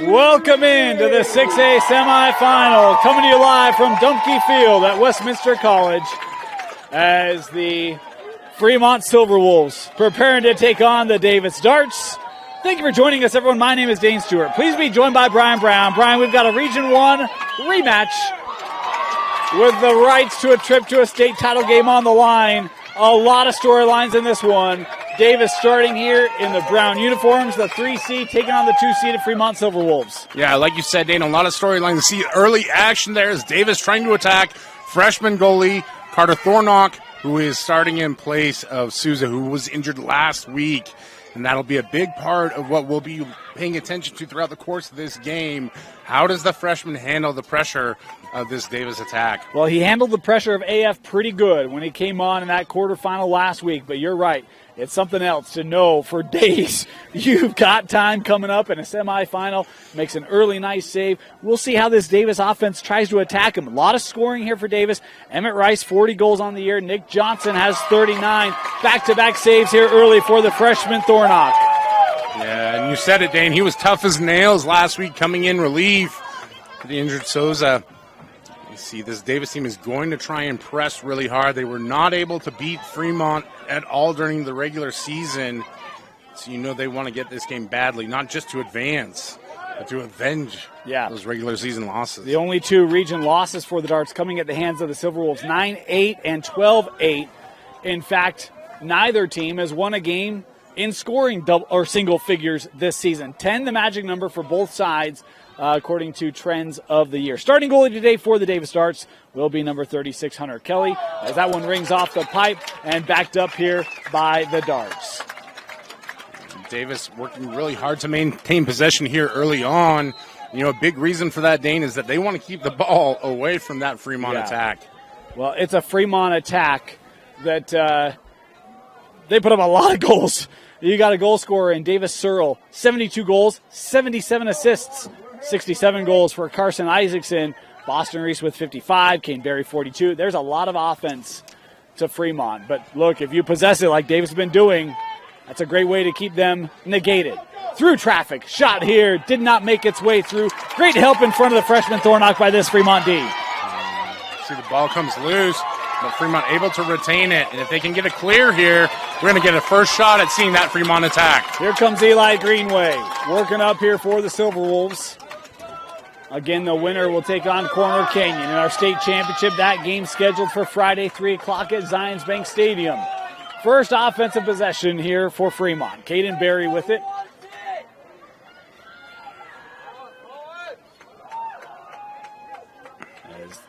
Welcome in to the 6A semifinal, coming to you live from Dumpke Field at Westminster College as the Fremont Silverwolves preparing to take on the Davis Darts. Thank you for joining us, everyone. My name is Dane Stewart. Please be joined by Brian Brown. Brian, we've got a Region 1 rematch with the rights to a trip to a state title game on the line. A lot of storylines in this one. Davis starting here in the brown uniforms, the 3C taking on the 2-seeded Fremont Silverwolves. Yeah, like you said, Dane, a lot of storylines. See early action there as Davis trying to attack freshman goalie Carter Thornock, who is starting in place of Souza, who was injured last week. And that'll be a big part of what we'll be paying attention to throughout the course of this game. How does the freshman handle the pressure of this Davis attack? Well, he handled the pressure of AF pretty good when he came on in that quarterfinal last week, but you're right. It's something else to know for days. You've got time coming up in a semifinal. Makes an early nice save. We'll see how this Davis offense tries to attack him. A lot of scoring here for Davis. Emmett Rice, 40 goals on the year. Nick Johnson has 39. Back-to-back saves here early for the freshman Thornock. Yeah, and you said it, Dane. He was tough as nails last week coming in relief for the injured Souza. You see, this Davis team is going to try and press really hard. They were not able to beat Fremont at all during the regular season. So you know they want to get this game badly, not just to advance, but to avenge those regular season losses. The only two region losses for the Darts coming at the hands of the Silverwolves, 9-8 and 12-8. In fact, neither team has won a game in scoring double or single figures this season. 10, the magic number for both sides, according to trends of the year. Starting goalie today for the Davis Darts will be number 36, Hunter Kelly, as that one rings off the pipe and backed up here by the Darts. Davis working really hard to maintain possession here early on. You know, a big reason for that, Dane, is that they want to keep the ball away from that Fremont attack. Well, it's a Fremont attack that they put up a lot of goals. You got a goal scorer in Davis Searle, 72 goals, 77 assists, 67 goals for Carson Isaacson. Boston Reese with 55, Kane Berry 42. There's a lot of offense to Fremont. But look, if you possess it like Davis has been doing, that's a great way to keep them negated. Through traffic, shot here, did not make its way through. Great help in front of the freshman Thornock by this Fremont D. See, the ball comes loose, but Fremont able to retain it. And if they can get a clear here, we're going to get a first shot at seeing that Fremont attack. Here comes Eli Greenway, working up here for the Silverwolves. Again, the winner will take on Corner Canyon in our state championship. That game scheduled for Friday, 3 o'clock at Zions Bank Stadium. First offensive possession here for Fremont. Caden Berry with it.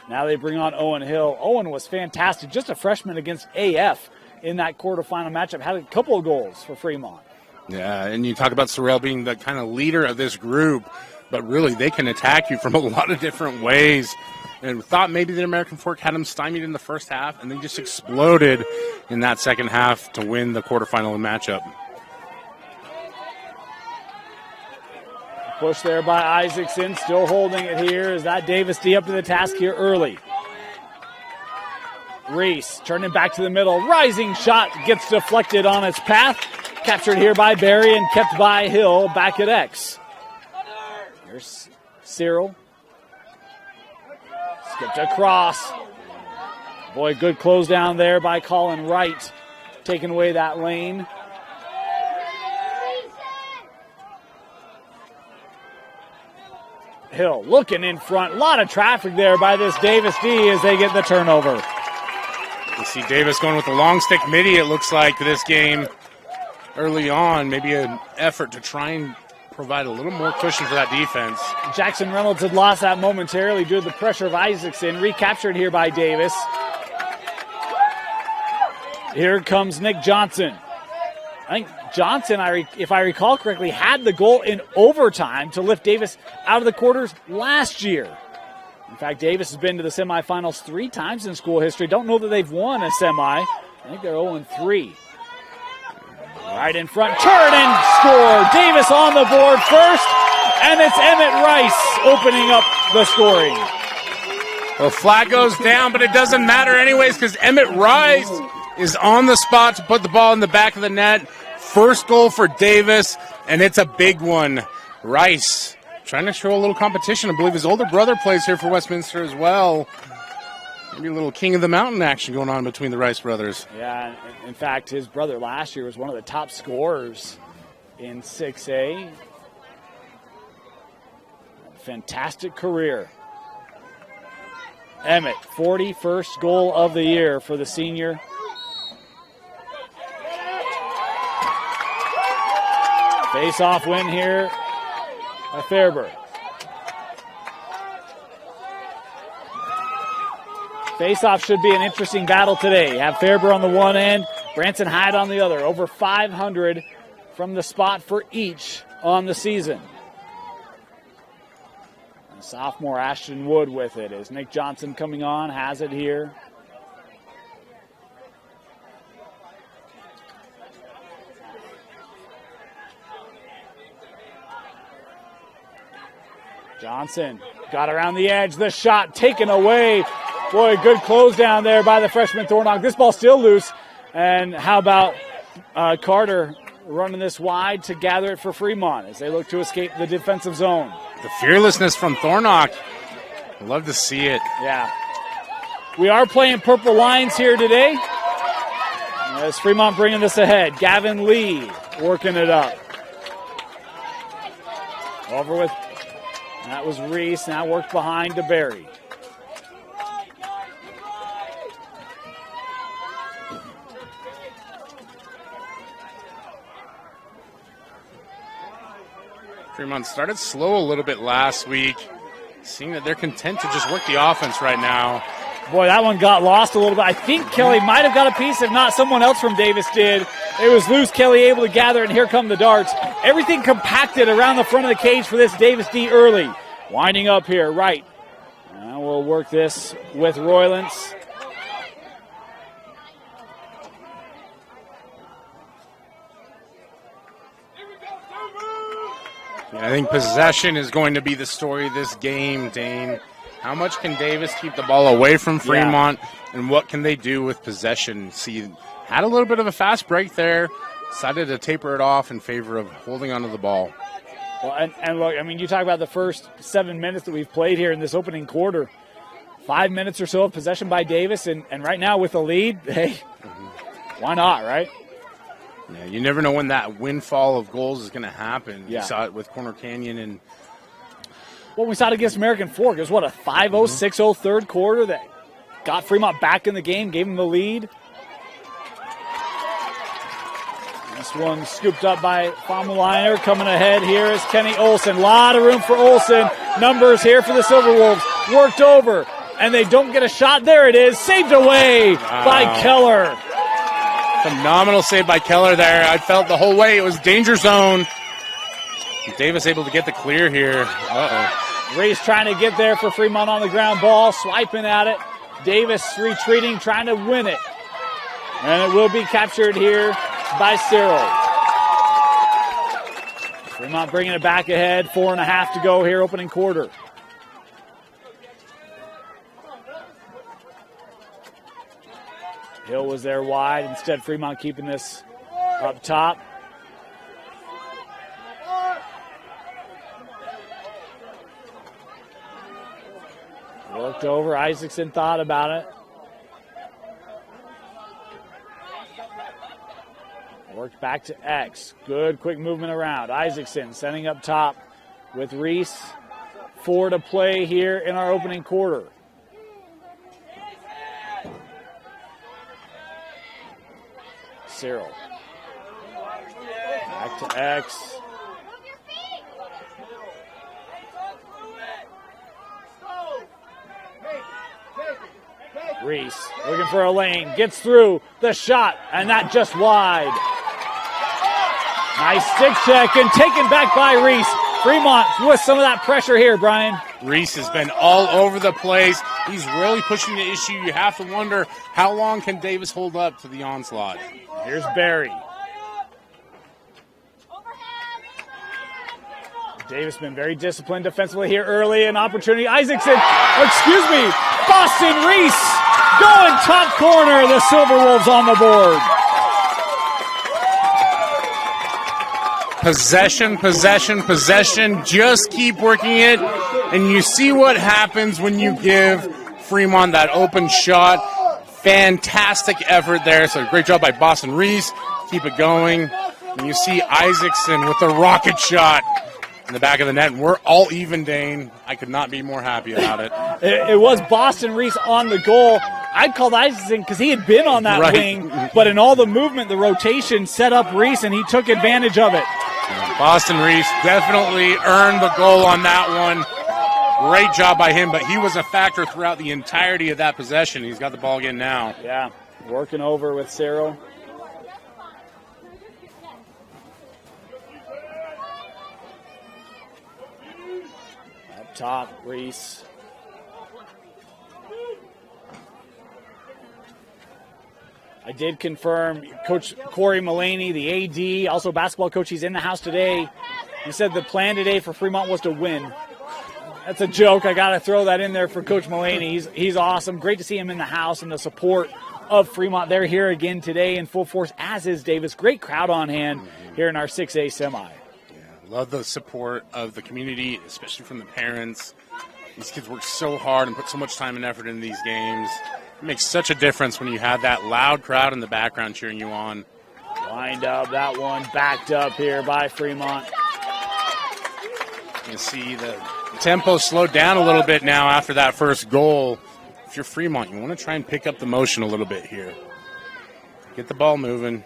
Now they bring on Owen Hill. Owen was fantastic, just a freshman against AF in that quarterfinal matchup. Had a couple of goals for Fremont. Yeah, and you talk about Sorrell being the kind of leader of this group, but really they can attack you from a lot of different ways. And thought maybe the American Fork had them stymied in the first half, and they just exploded in that second half to win the quarterfinal matchup. Push there by Isaacson, still holding it here. Is that Davis D up to the task here early? Reese turning back to the middle. Rising shot gets deflected on its path. Captured here by Berry and kept by Hill back at X. Here's Cyril. Skipped across. Boy, good close down there by Colin Wright. Taking away that lane. Hill looking in front. A lot of traffic there by this Davis D as they get the turnover. You see Davis going with the long stick midi, it looks like, to this game early on. Maybe an effort to try and provide a little more cushion for that defense. Jackson Reynolds had lost that momentarily due to the pressure of Isaacson. Recaptured here by Davis. Here comes Nick Johnson. I think Johnson, if I recall correctly, had the goal in overtime to lift Davis out of the quarters last year. In fact, Davis has been to the semifinals 3 times in school history. Don't know that they've won a semi. I think they're 0-3. Right in front, turn and score. Davis on the board first, and it's Emmett Rice opening up the scoring. Well, flag goes down, but it doesn't matter anyways because Emmett Rice is on the spot to put the ball in the back of the net. First goal for Davis, and it's a big one. Rice trying to show a little competition. I believe his older brother plays here for Westminster as well. Maybe a little King of the Mountain action going on between the Rice brothers. Yeah, in fact, his brother last year was one of the top scorers in 6A. Fantastic career. Emmett, 41st goal of the year for the senior. Face-off win here by Fairburn. Face-off should be an interesting battle today. Have Fairburn on the one end, Branson Hyde on the other. Over 500 from the spot for each on the season. And sophomore Ashton Wood with it as Nick Johnson coming on, has it here. Johnson got around the edge, the shot taken away. Boy, good close down there by the freshman Thornock. This ball still loose. And how about Carter running this wide to gather it for Fremont as they look to escape the defensive zone. The fearlessness from Thornock. Love to see it. Yeah. We are playing purple lines here today as Fremont bringing this ahead. Gavin Lee working it up. Over with, that was Reese. Now worked behind to Barry. Fremont started slow a little bit last week, seeing that they're content to just work the offense right now. Boy, that one got lost a little bit. I think Kelly might have got a piece, if not someone else from Davis did. It was loose, Kelly able to gather, and here come the darts. Everything compacted around the front of the cage for this Davis D early. Winding up here, right. Now we'll work this with Roylance. I think possession is going to be the story of this game, Dane. How much can Davis keep the ball away from Fremont, and what can they do with possession? See, had a little bit of a fast break there, decided to taper it off in favor of holding onto the ball. Well, and look, I mean, you talk about the first 7 minutes that we've played here in this opening quarter. 5 minutes or so of possession by Davis, and right now with the lead, hey, why not, right? Yeah, you never know when that windfall of goals is going to happen. Yeah. You saw it with Corner Canyon. And well, we saw it against American Fork. It was, what, a 5-0, 6-0 third quarter that got Fremont back in the game, gave them the lead. This one scooped up by Famuliner. Coming ahead here is Kenny Olson. A lot of room for Olson. Numbers here for the Silverwolves. Worked over, and they don't get a shot. There it is. Saved away by Keller. Phenomenal save by Keller there. I felt the whole way it was danger zone. Davis able to get the clear here. Reese trying to get there for Fremont on the ground ball. Swiping at it. Davis retreating, trying to win it. And it will be captured here by Cyril. Fremont bringing it back ahead. 4.5 to go here, opening quarter. Hill was there wide. Instead, Fremont keeping this up top. Worked over. Isaacson thought about it. Worked back to X. Good quick movement around. Isaacson setting up top with Reese. 4 to play here in our opening quarter. Cyril. Back to X. Reese looking for a lane. Gets through the shot, and that just wide. Nice stick check and taken back by Reese. Fremont with some of that pressure here, Brian. Reese has been all over the place. He's really pushing the issue. You have to wonder how long can Davis hold up to the onslaught. Here's Barry. Davis been very disciplined defensively here early. An opportunity. Isaacson, Boston Reese going top corner. The Silverwolves on the board. Possession, possession, possession. Just keep working it. And you see what happens when you give Fremont that open shot. Fantastic effort there. So great job by Boston Reese. Keep it going. And you see Isaacson with the rocket shot in the back of the net. And we're all even, Dane. I could not be more happy about it. It was Boston Reese on the goal. I'd called Isaacson because he had been on that wing, but in all the movement, the rotation set up Reese, and he took advantage of it. Boston Reese definitely earned the goal on that one. Great job by him, but he was a factor throughout the entirety of that possession. He's got the ball again now. Yeah, working over with Cyril. Up top, Reese. I did confirm Coach Corey Mullaney, the AD, also basketball coach, he's in the house today. He said the plan today for Fremont was to win. That's a joke. I got to throw that in there for Coach Mullaney. He's awesome. Great to see him in the house and the support of Fremont. They're here again today in full force, as is Davis. Great crowd on hand here in our 6A semi. Yeah, love the support of the community, especially from the parents. These kids work so hard and put so much time and effort into these games. It makes such a difference when you have that loud crowd in the background cheering you on. Wind up, that one backed up here by Fremont. You see the tempo slowed down a little bit now after that first goal. If you're Fremont, you want to try and pick up the motion a little bit here. Get the ball moving.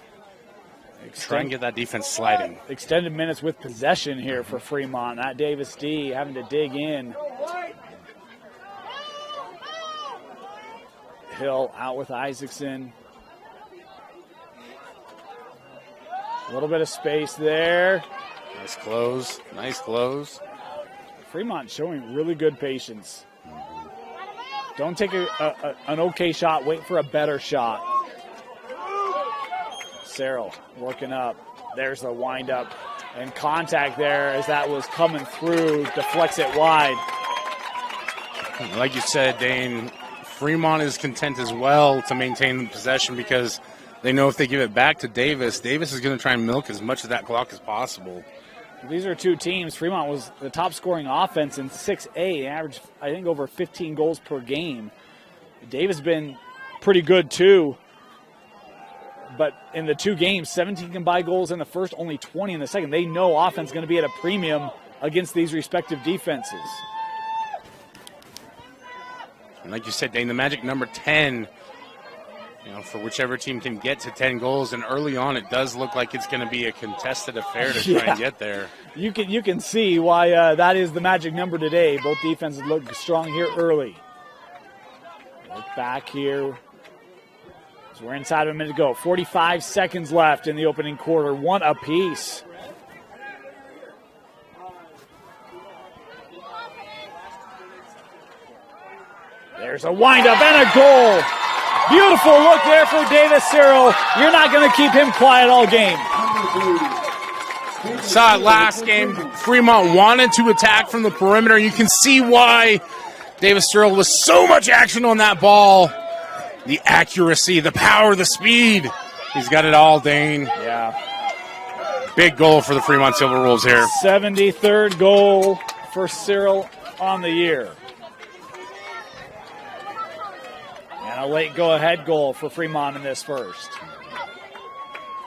Try and get that defense sliding. Extended minutes with possession here for Fremont. That Davis D having to dig in. Hill out with Isaacson. A little bit of space there. Nice close. Nice close. Fremont showing really good patience. Don't take an okay shot. Wait for a better shot. Cyril working up. There's the wind up and contact there as that was coming through. Deflects it wide. Like you said, Dane, Fremont is content as well to maintain the possession because they know if they give it back to Davis, Davis is going to try and milk as much of that clock as possible. These are two teams. Fremont was the top scoring offense in 6A. They averaged, I think, over 15 goals per game. Davis been pretty good too. But in the two games, 17 combined goals in the first, only 20 in the second. They know offense is going to be at a premium against these respective defenses. And like you said, Dane, the magic number 10, for whichever team can get to 10 goals. And early on, it does look like it's going to be a contested affair to try and get there. You can see why that is the magic number today. Both defenses look strong here early. Look back here. So we're inside of a minute to go. 45 seconds left in the opening quarter. One apiece. There's a windup and a goal. Beautiful look there for Davis Cyril. You're not going to keep him quiet all game. Saw it last game. Fremont wanted to attack from the perimeter. You can see why Davis Cyril was so much action on that ball. The accuracy, the power, the speed. He's got it all, Dane. Yeah. Big goal for the Fremont Silverwolves here. 73rd goal for Cyril on the year. And a late go-ahead goal for Fremont in this first.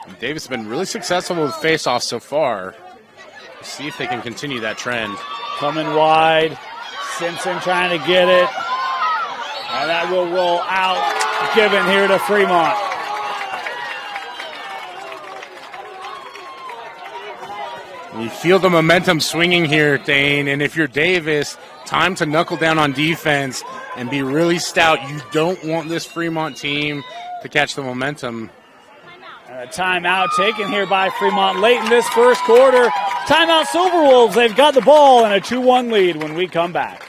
And Davis has been really successful with face-offs so far. Let's see if they can continue that trend. Coming wide. Simpson trying to get it. And that will roll out. Given here to Fremont. You feel the momentum swinging here, Dane. And if you're Davis, time to knuckle down on defense and be really stout. You don't want this Fremont team to catch the momentum. And a timeout taken here by Fremont late in this first quarter. Timeout Silverwolves. They've got the ball and a 2-1 lead when we come back.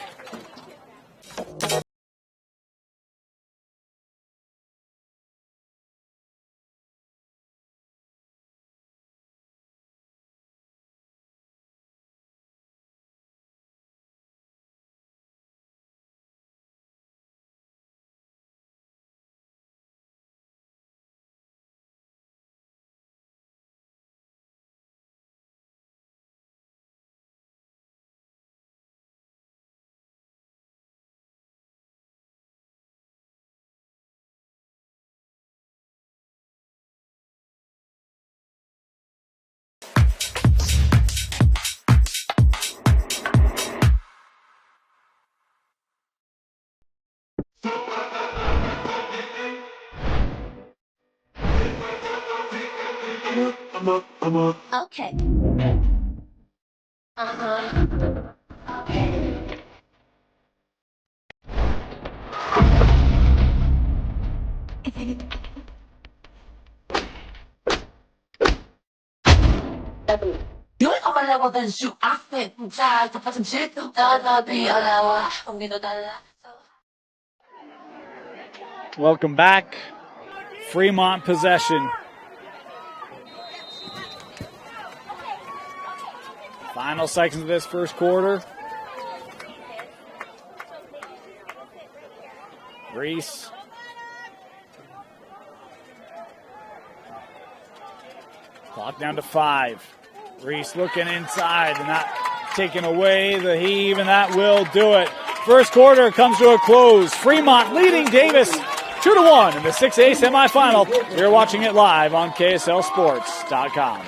Okay. Welcome back. Fremont possession. Final seconds of this first quarter. Reese. Clock down to 5. Reese looking inside and not taking away the heave, and that will do it. First quarter comes to a close. Fremont leading Davis 2-1 in the 6A semifinal. You're watching it live on KSLSports.com.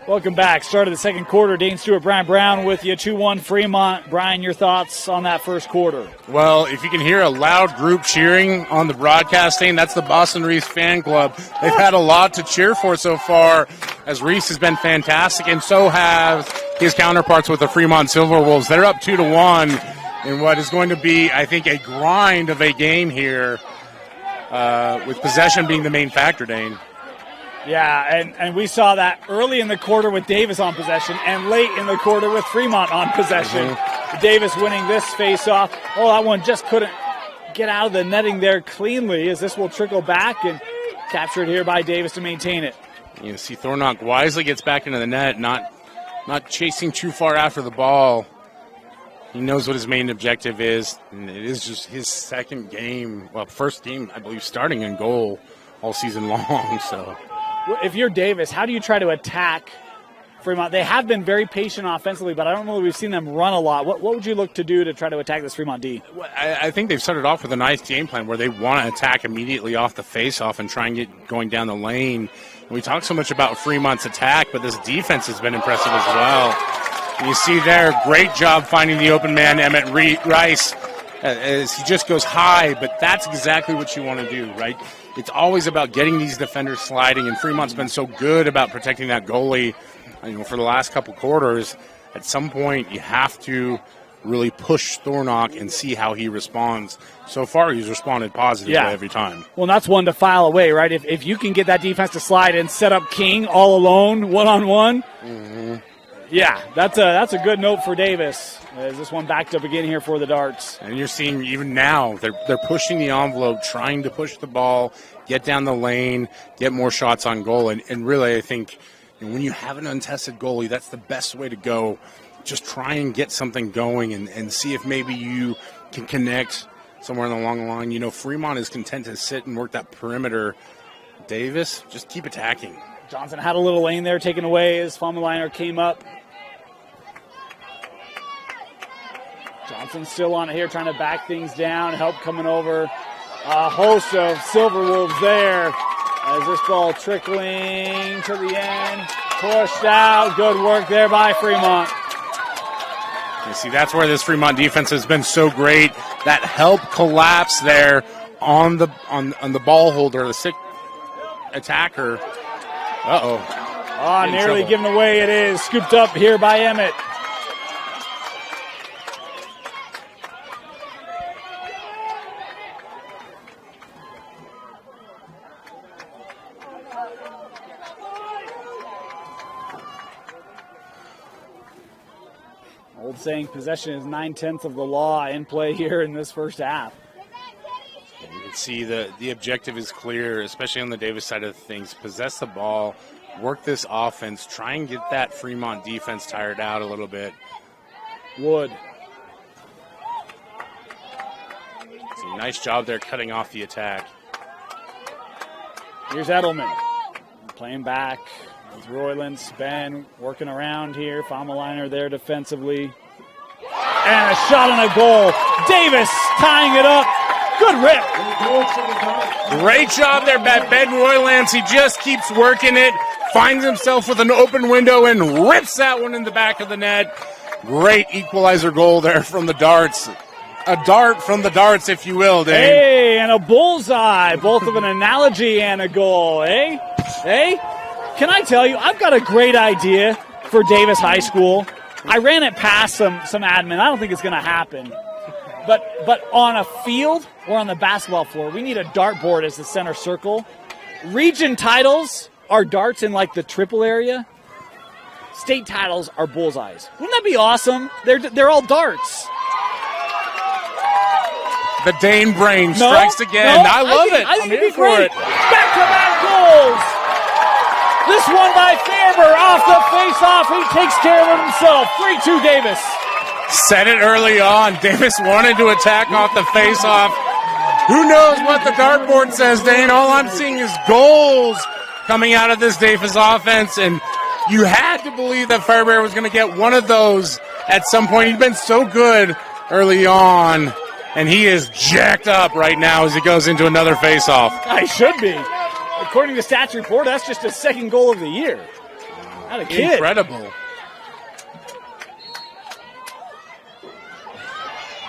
Welcome back. Start of the second quarter. Dane Stewart, Brian Brown with you. 2-1 Fremont. Brian, your thoughts on that first quarter? Well, if you can hear a loud group cheering on the broadcasting, that's the Boston Reese fan club. They've had a lot to cheer for so far, as Reese has been fantastic, and so have his counterparts with the Fremont Silverwolves. They're up 2-1 in what is going to be, I think, a grind of a game here, with possession being the main factor, Dane. Yeah, and we saw that early in the quarter with Davis on possession and late in the quarter with Fremont on possession. Davis winning this face-off. Oh, that one just couldn't get out of the netting there cleanly, as this will trickle back and captured here by Davis to maintain it. You see Thornock wisely gets back into the net, not chasing too far after the ball. He knows what his main objective is, and it is just his second game, well, first game, I believe, starting in goal all season long, so... If you're Davis, how do you try to attack Fremont? They have been very patient offensively, but I don't know that we've seen them run a lot. What would you look to do to try to attack this Fremont D? Well, I think they've started off with a nice game plan where they want to attack immediately off the face-off and try and get going down the lane. And we talk so much about Fremont's attack, but this defense has been impressive as well. And you see there, great job finding the open man, Emmett Rice, as he just goes high, but that's exactly what you want to do, right? It's always about getting these defenders sliding, and Fremont's been so good about protecting that goalie, for the last couple quarters. At some point, you have to really push Thornock and see how he responds. So far, he's responded positively every time. Well, that's one to file away, right? If you can get that defense to slide and set up King all alone, one-on-one, yeah, that's a good note for Davis. As this one backed up again here for the Darts. And you're seeing even now, they're pushing the envelope, trying to push the ball, get down the lane, get more shots on goal. And really, I think when you have an untested goalie, that's the best way to go. Just try and get something going and see if maybe you can connect somewhere along the line. Fremont is content to sit and work that perimeter. Davis, just keep attacking. Johnson had a little lane there taken away as Fommeliner came up. Johnson still on it here, trying to back things down, help coming over. A host of Silverwolves there as this ball trickling to the end. Pushed out. Good work there by Fremont. You see, that's where this Fremont defense has been so great. That help collapse there on the ball holder, the sick attacker. Oh, nearly given away it is. Scooped up here by Emmett. Old saying, possession is 9/10 of the law in play here in this first half. You can see the objective is clear, especially on the Davis side of things. Possess the ball, work this offense, try and get that Fremont defense tired out a little bit. Wood. So nice job there cutting off the attack. Here's Edelman. Playing back. With Royland, Ben working around here. Fommeliner there defensively. And a shot on a goal. Davis tying it up. Good rip. Great job there by Ben Roylands. He just keeps working it, finds himself with an open window and rips that one in the back of the net. Great equalizer goal there from the darts. A dart from the darts, if you will, Dave. Hey, and a bullseye, both of an analogy and a goal, eh? Hey, can I tell you, I've got a great idea for Davis High School. I ran it past some admin. I don't think it's going to happen. But on a field or on the basketball floor, we need a dartboard as the center circle. Region titles are darts in like the triple area. State titles are bullseyes. Wouldn't that be awesome? They're all darts. The Dane brain strikes again. I love it. I think I'm it'd be here for great. it. Back-to-back goals. This one by Fairber off the face-off. He takes care of it himself. 3-2 Davis. Said it early on. Davis wanted to attack off the face-off. Who knows what the dartboard says, Dane? All I'm seeing is goals coming out of this Davis offense, and you had to believe that Fairber was going to get one of those at some point. He's been so good early on. And he is jacked up right now as he goes into another face-off. I should be. According to Stats Report, that's just his second goal of the year. Not a kid. Incredible.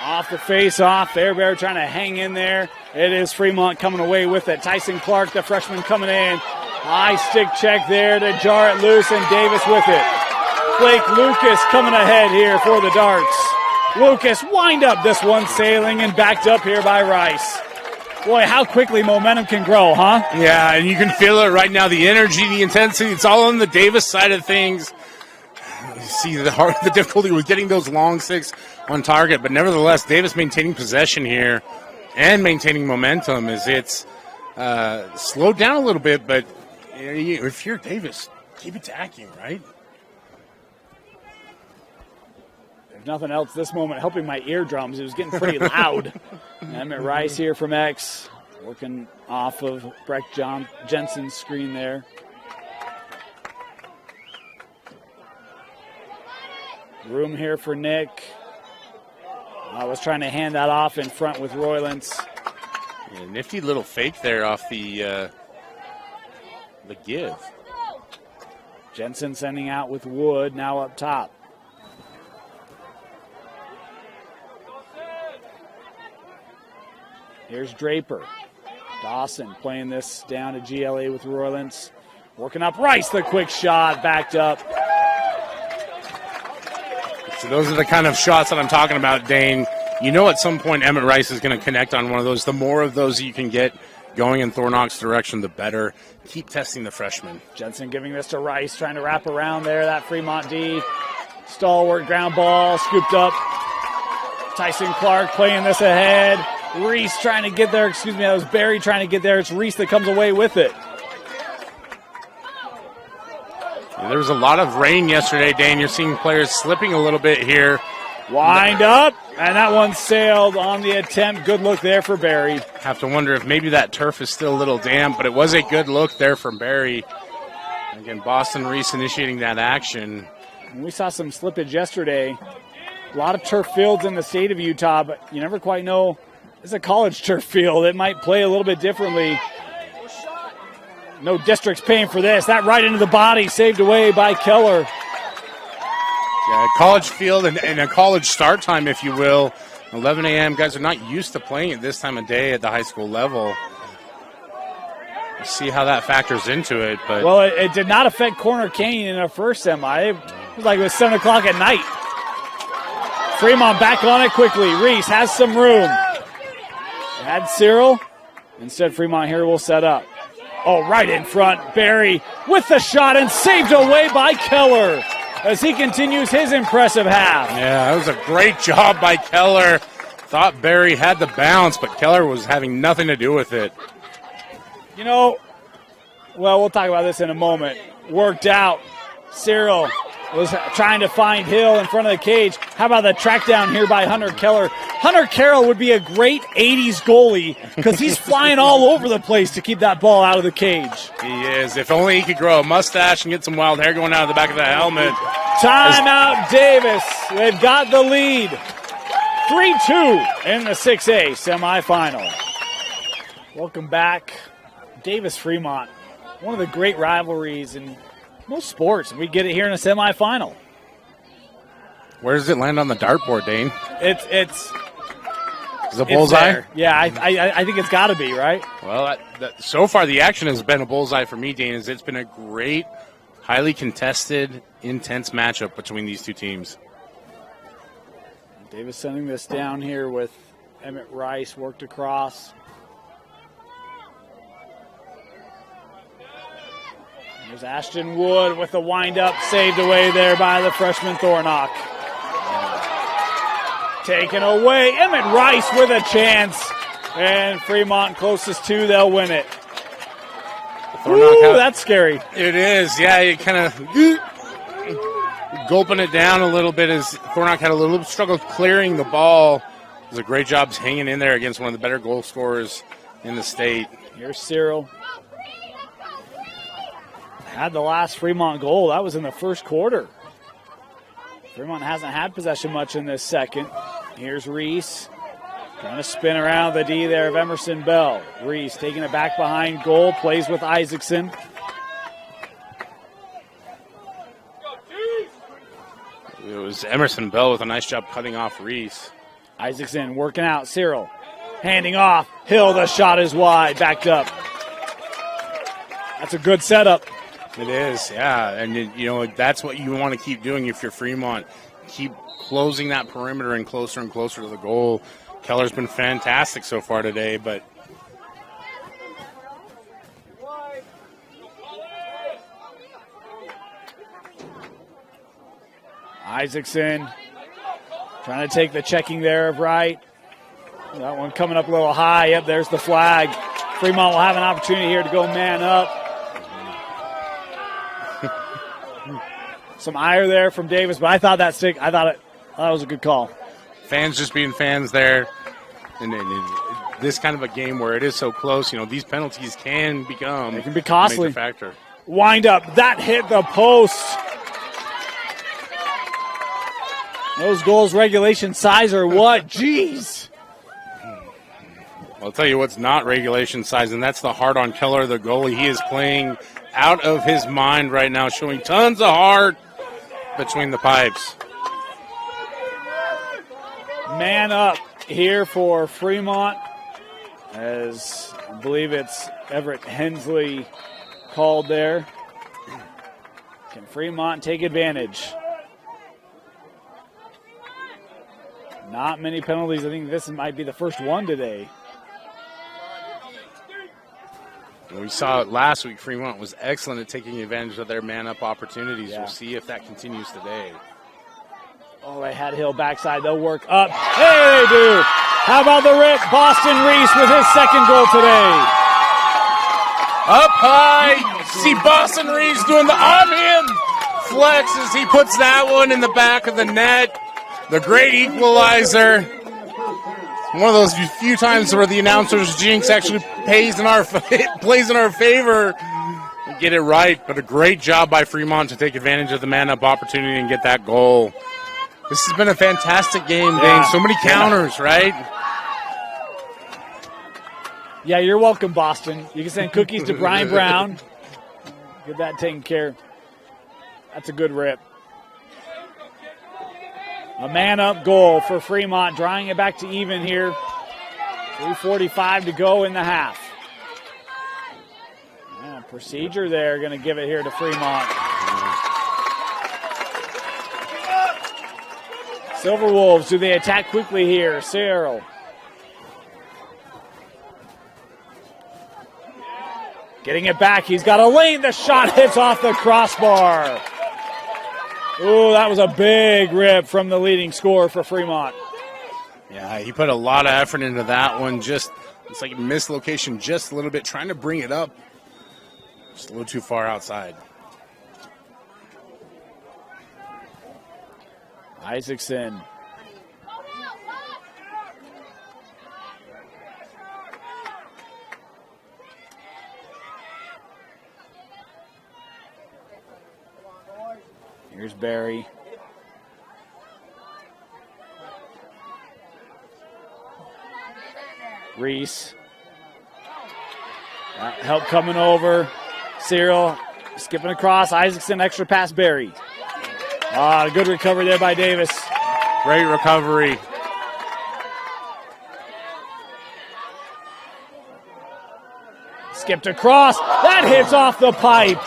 Off the face-off, Fairbear trying to hang in there. It is Fremont coming away with it. Tyson Clark, the freshman, coming in. High stick check there to jar it loose, and Davis with it. Blake Lucas coming ahead here for the darts. Lucas wind up this one, sailing and backed up here by Rice. Boy, how quickly momentum can grow, huh? Yeah, and you can feel it right now. The energy, the intensity, it's all on the Davis side of things. You see the difficulty with getting those long six on target, but nevertheless, Davis maintaining possession here and maintaining momentum as it's slowed down a little bit, but if you're Davis, keep attacking, right? If nothing else, this moment helping my eardrums. It was getting pretty loud. Emmett Rice here from X, working off of Breck Jensen's screen there. Room here for Nick. I was trying to hand that off in front with Roylance. Yeah, nifty little fake there off the give. Jensen sending out with Wood, now up top. Here's Draper. Dawson playing this down to GLA with Roylance. Working up Rice, the quick shot, backed up. So those are the kind of shots that I'm talking about, Dane. You know at some point Emmett Rice is going to connect on one of those. The more of those you can get going in Thornock's direction, the better. Keep testing the freshman. Jensen giving this to Rice, trying to wrap around there. That Fremont D. Stalwart ground ball, scooped up. Tyson Clark playing this ahead. Reese trying to get there. That was Barry trying to get there. It's Reese that comes away with it. There was a lot of rain yesterday, Dane. You're seeing players slipping a little bit here. Wind up, and that one sailed on the attempt. Good look there for Barry. Have to wonder if maybe that turf is still a little damp, but it was a good look there from Barry. Again, Boston Reese initiating that action. And we saw some slippage yesterday. A lot of turf fields in the state of Utah, but you never quite know. It's a college turf field. It might play a little bit differently. No district's paying for this. That right into the body, saved away by Keller. Yeah, college field and a college start time, if you will. 11 a.m. Guys are not used to playing at this time of day at the high school level. We'll see how that factors into it. But well, it did not affect Corner Canyon in our first semi. It was like it was 7 o'clock at night. Fremont back on it quickly. Reese has some room. Had Cyril. Instead, Fremont here will set up. Oh, right in front. Barry with the shot and saved away by Keller as he continues his impressive half. Yeah, that was a great job by Keller. Thought Barry had the bounce, but Keller was having nothing to do with it. You know, well, we'll talk about this in a moment. Worked out. Cyril was trying to find Hill in front of the cage. How about the track down here by Hunter Keller? Hunter Carroll would be a great 80s goalie because he's flying all over the place to keep that ball out of the cage. He is. If only he could grow a mustache and get some wild hair going out of the back of that helmet. Timeout Davis. They've got the lead. 3-2 in the 6A semifinal. Welcome back. Davis Fremont. One of the great rivalries in most sports. We get it here in a semifinal. Where does it land on the dartboard, Dane? It's Is it a bullseye? there. Yeah, I think it's got to be, right? Well, so far the action has been a bullseye for me, Dane. It's been a great, highly contested, intense matchup between these two teams. Davis sending this down here with Emmett Rice worked across. There's Ashton Wood with the wind-up, saved away there by the freshman Thornock. Taken away, Emmett Rice with a chance. And Fremont closest to, they'll win it. Ooh, that's scary. It is, yeah. It kind of gulping it down a little bit as Thornock had a little struggle clearing the ball. It was a great job hanging in there against one of the better goal scorers in the state. Here's Cyril. Had the last Fremont goal. That was in the first quarter. Fremont hasn't had possession much in this second. Here's Reese. Trying to spin around the D there of Emerson Bell. Reese taking it back behind goal. Plays with Isaacson. It was Emerson Bell with a nice job cutting off Reese. Isaacson working out. Cyril handing off. Hill, the shot is wide. Backed up. That's a good setup. It is, yeah. And, you know, that's what you want to keep doing if you're Fremont. Keep closing that perimeter and closer to the goal. Keller's been fantastic so far today, but Isaacson trying to take the checking there of Wright. That one coming up a little high. Yep, there's the flag. Fremont will have an opportunity here to go man up. Some ire there from Davis, but I thought that was a good call. Fans just being fans there. And this kind of a game where it is so close, you know, these penalties can become they can be costly. A major factor. Wind up. That hit the post. Those goals regulation size or what? Jeez. I'll tell you what's not regulation size, and that's the heart on Keller, the goalie. He is playing out of his mind right now, showing tons of heart between the pipes. Man up here for Fremont, as I believe it's Everett Hensley called there. Can Fremont take advantage? Not many penalties. I think this might be the first one today. We saw it last week. Fremont was excellent at taking advantage of their man-up opportunities. Yeah. We'll see if that continues today. Oh, they had Hill backside. They'll work up. Hey, they do. How about the rip? Boston Reese with his second goal today. Up high. See Boston Reese doing the arm-in flex as he puts that one in the back of the net. The great equalizer. One of those few times where the announcer's jinx actually plays in our favor. We get it right, but a great job by Fremont to take advantage of the man-up opportunity and get that goal. This has been a fantastic game, Dane. So many counters, right? Yeah, you're welcome, Boston. You can send cookies to Brian Brown. Get that taken care of. That's a good rip. A man-up goal for Fremont, drawing it back to even here. 3:45 to go in the half. Yeah, procedure there, going to give it here to Fremont. Silverwolves, do they attack quickly here? Cyril. Getting it back, he's got a lane. The shot hits off the crossbar. Ooh, that was a big rip from the leading scorer for Fremont. Yeah, he put a lot of effort into that one. It's like mislocation just a little bit, trying to bring it up. Just a little too far outside. Isaacson. Here's Barry. Reese. Help coming over. Cyril skipping across. Isaacson, extra pass, Barry. Good recovery there by Davis. Great recovery. Skipped across. That hits off the pipe.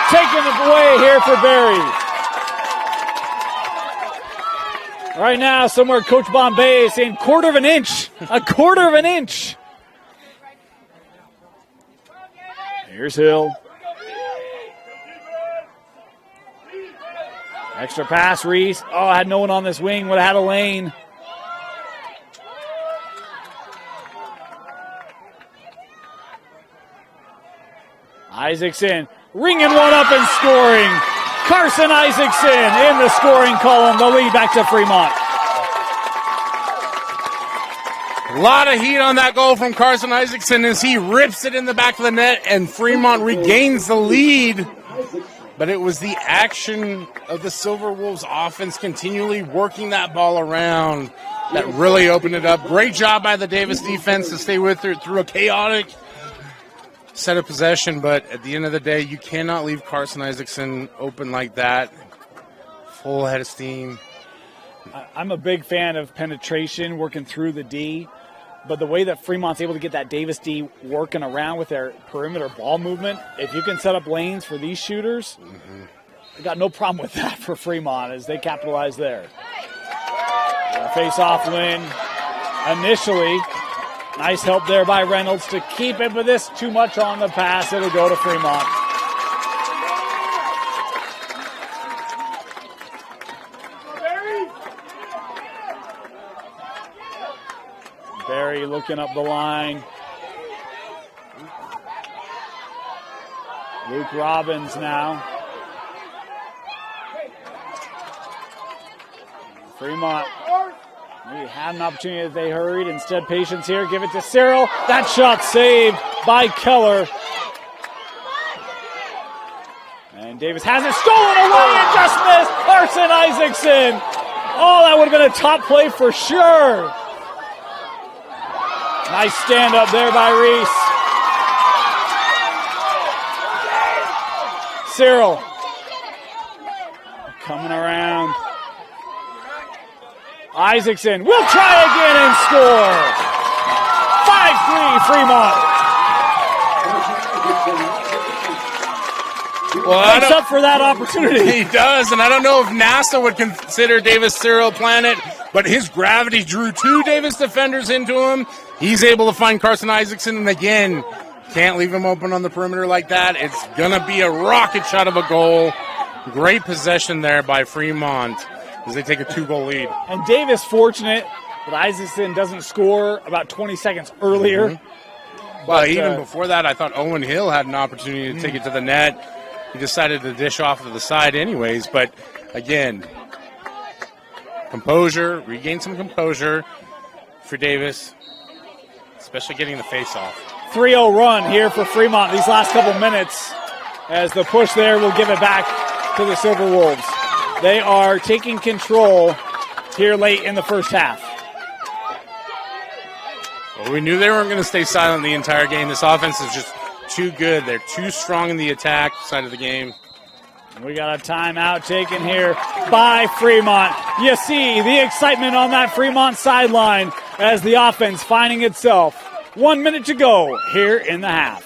Taking it away here for Barry. Right now, somewhere Coach Bombay is saying quarter of an inch. A quarter of an inch. Here's Hill. Extra pass, Reese. I had no one on this wing. Would have had a lane. Isaacson ringing one up and scoring. Carson Isaacson in the scoring column. The lead back to Fremont. A lot of heat on that goal from Carson Isaacson as he rips it in the back of the net and Fremont regains the lead. But it was the action of the Silverwolves offense continually working that ball around that really opened it up. Great job by the Davis defense to stay with it through a chaotic set of possession. But at the end of the day, you cannot leave Carson Isaacson open like that. Full head of steam. I'm a big fan of penetration, working through the D. But the way that Fremont's able to get that Davis D working around with their perimeter ball movement, if you can set up lanes for these shooters, I got no problem with that for Fremont as they capitalize there. Face-off win initially. Nice help there by Reynolds to keep it, but this too much on the pass. It'll go to Fremont. Barry looking up the line. Luke Robbins now. Fremont maybe had an opportunity as they hurried. Instead, patience here. Give it to Cyril. That shot saved by Keller. And Davis has it stolen away and just missed. Carson Isaacson. Oh, that would have been a top play for sure. Nice stand up there by Reese. Cyril coming around. Isaacson will try again and score. 5-3 Fremont. Well, makes up for that opportunity. He does, and I don't know if NASA would consider Davis Cyril Planet, but his gravity drew two Davis defenders into him. He's able to find Carson Isaacson, and again, can't leave him open on the perimeter like that. It's going to be a rocket shot of a goal. Great possession there by Fremont as they take a 2-goal lead. And Davis fortunate that Isaacson doesn't score about 20 seconds earlier. Well, even before that, I thought Owen Hill had an opportunity to take it to the net. He decided to dish off to the side anyways, but again, composure, regain some composure for Davis, especially getting the face-off. 3-0 run here for Fremont these last couple minutes as the push there will give it back to the Silverwolves. They are taking control here late in the first half. Well, we knew they weren't going to stay silent the entire game. This offense is just too good. They're too strong in the attack side of the game. We got a timeout taken here by Fremont. You see the excitement on that Fremont sideline as the offense finding itself. 1 minute to go here in the half.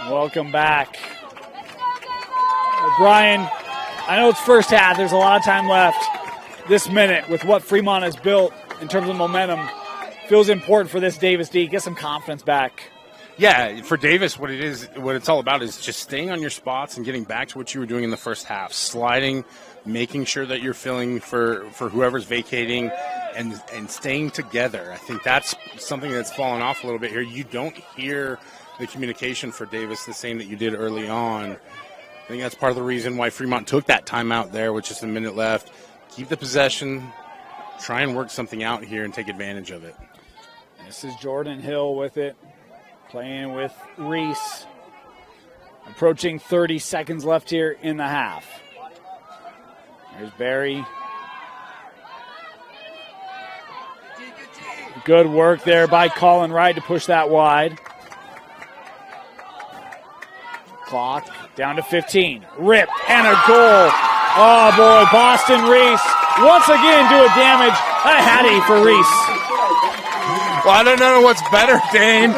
Welcome back. Brian, I know it's first half. There's a lot of time left this minute with what Fremont has built in terms of momentum. feels important for this Davis D. Get some confidence back. Yeah, for Davis, what it's all about is just staying on your spots and getting back to what you were doing in the first half, sliding, making sure that you're filling for whoever's vacating, and staying together. I think that's something that's fallen off a little bit here. You don't hear the communication for Davis the same that you did early on. I think that's part of the reason why Fremont took that timeout there with just a minute left. Keep the possession, try and work something out here and take advantage of it. This is Jordan Hill with it, playing with Reese. Approaching 30 seconds left here in the half. There's Barry. Good work there by Colin Wright to push that wide. Clock down to 15. Rip and a goal. Oh boy, Boston Reese once again doing damage. A hattie for Reese. Well, I don't know what's better, Dane.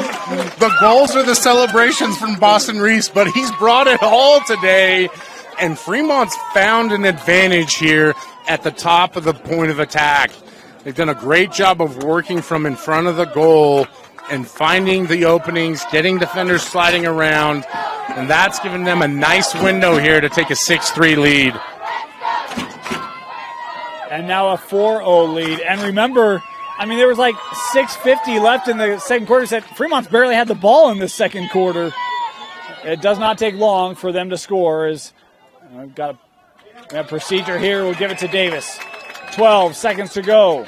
The goals or the celebrations from Boston Reese, but he's brought it all today. And Fremont's found an advantage here at the top of the point of attack. They've done a great job of working from in front of the goal and finding the openings, getting defenders sliding around, and that's given them a nice window here to take a 6-3 lead. And now a 4-0 lead. And remember, I mean, there was like 6:50 left in the second quarter. Said Fremont's barely had the ball in the second quarter. It does not take long for them to score. As we've got a procedure here. We'll give it to Davis. 12 seconds to go.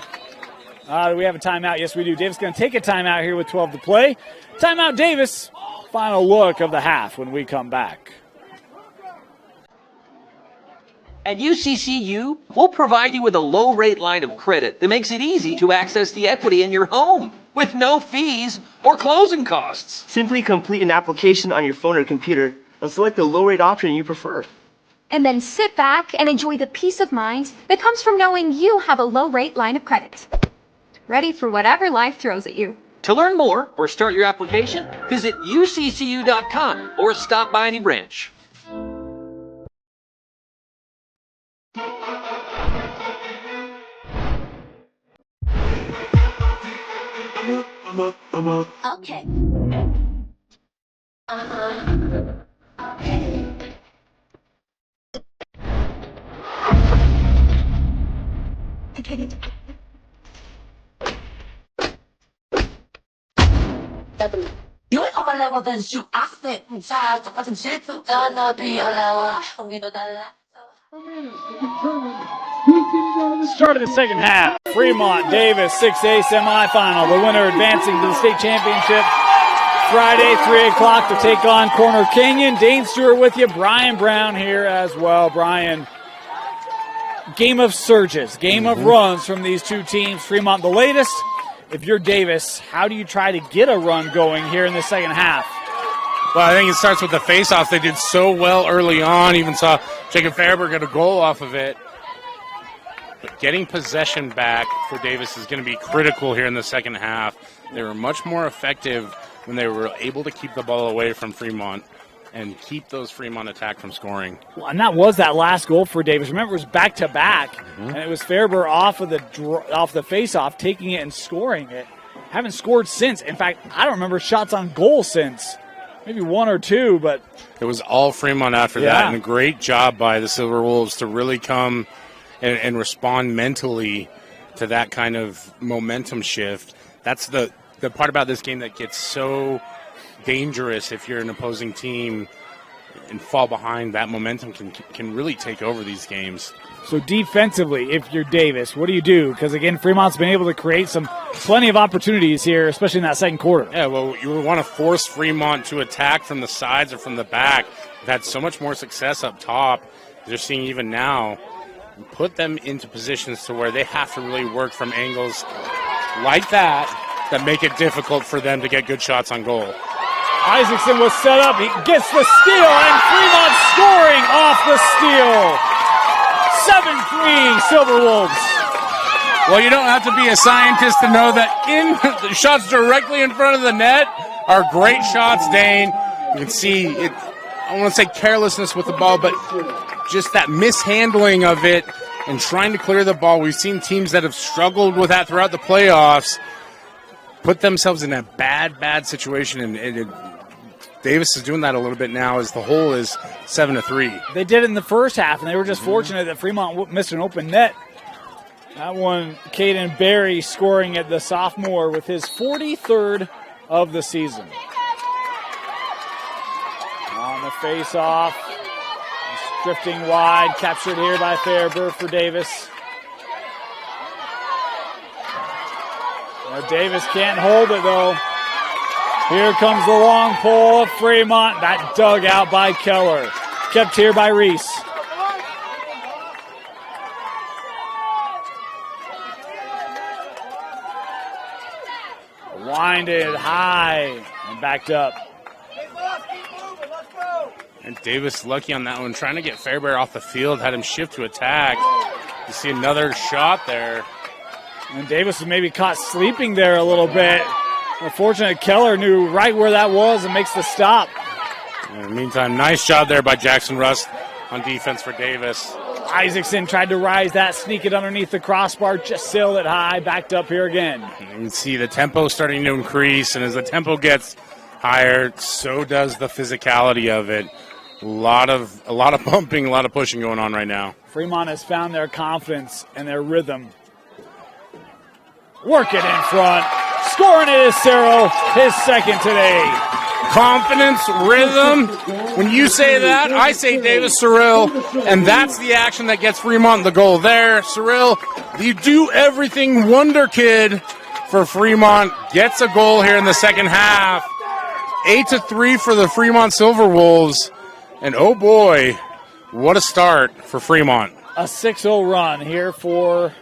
Do we have a timeout? Yes, we do. Davis going to take a timeout here with 12 to play. Timeout, Davis. Final look of the half when we come back. At UCCU, we'll provide you with a low-rate line of credit that makes it easy to access the equity in your home with no fees or closing costs. Simply complete an application on your phone or computer and select the low-rate option you prefer. And then sit back and enjoy the peace of mind that comes from knowing you have a low-rate line of credit. Ready for whatever life throws at you. To learn more or start your application, visit uccu.com or stop by any branch. Okay. Yun ang malawagan siya after sa pagkasinseto na bialawa ang ginodala. Start of the second half. Fremont Davis 6A semifinal. The winner advancing to the state championship Friday, 3 o'clock to take on Corner Canyon. Dane Stewart with you. Brian Brown here as well. Brian, game of surges, game of runs from these two teams. Fremont the latest. If you're Davis, how do you try to get a run going here in the second half? Well, I think it starts with the face-off. They did so well early on. Even saw Jacob Fairberg get a goal off of it. But getting possession back for Davis is going to be critical here in the second half. They were much more effective when they were able to keep the ball away from Fremont and keep those Fremont attack from scoring. Well, and that was that last goal for Davis. Remember, it was back-to-back, and it was Fairberg off the face-off, taking it and scoring it. Haven't scored since. In fact, I don't remember shots on goal since. Maybe one or two, but it was all Fremont after that, and a great job by the Silverwolves to really come and respond mentally to that kind of momentum shift. That's the part about this game that gets so dangerous if you're an opposing team and fall behind. That momentum can really take over these games. So defensively, if you're Davis, what do you do? Because, again, Fremont's been able to create plenty of opportunities here, especially in that second quarter. Yeah, well, you want to force Fremont to attack from the sides or from the back. They've had so much more success up top. They're seeing even now. Put them into positions to where they have to really work from angles like that make it difficult for them to get good shots on goal. Isaacson was set up. He gets the steal, and Fremont scoring off the steal. 7-3 Silverwolves. Well, you don't have to be a scientist to know that the shots directly in front of the net are great shots, Dane. You can see it. I don't want to say carelessness with the ball, but just that mishandling of it and trying to clear the ball. We've seen teams that have struggled with that throughout the playoffs. put themselves in a bad situation, and Davis is doing that a little bit now as the hole is 7-3. They did it in the first half, and they were just fortunate that Fremont missed an open net. That one, Caden Berry scoring at the sophomore with his 43rd of the season. On the face-off, drifting wide, captured here by Fairburn for Davis. Davis can't hold it, though. Here comes the long pole of Fremont. That dug out by Keller. Kept here by Reese. Winded high and backed up. And Davis lucky on that one, trying to get Fairbear off the field, had him shift to attack. You see another shot there. And Davis was maybe caught sleeping there a little bit. Unfortunately, Keller knew right where that was and makes the stop. In the meantime, nice job there by Jackson Rust on defense for Davis. Isaacson tried to rise that, sneak it underneath the crossbar, just sailed it high, backed up here again. You can see the tempo starting to increase, and as the tempo gets higher, so does the physicality of it. A lot of bumping, a lot of pushing going on right now. Fremont has found their confidence and their rhythm. Work it in front. Scoring it is Cerro, his second today. Confidence, rhythm. When you say that, I say Davis Cyril, and that's the action that gets Fremont the goal there. Cyril, you do everything wonder kid for Fremont. Gets a goal here in the second half. 8-3 for the Fremont Silverwolves. And oh boy, what a start for Fremont. A 6-0 run here for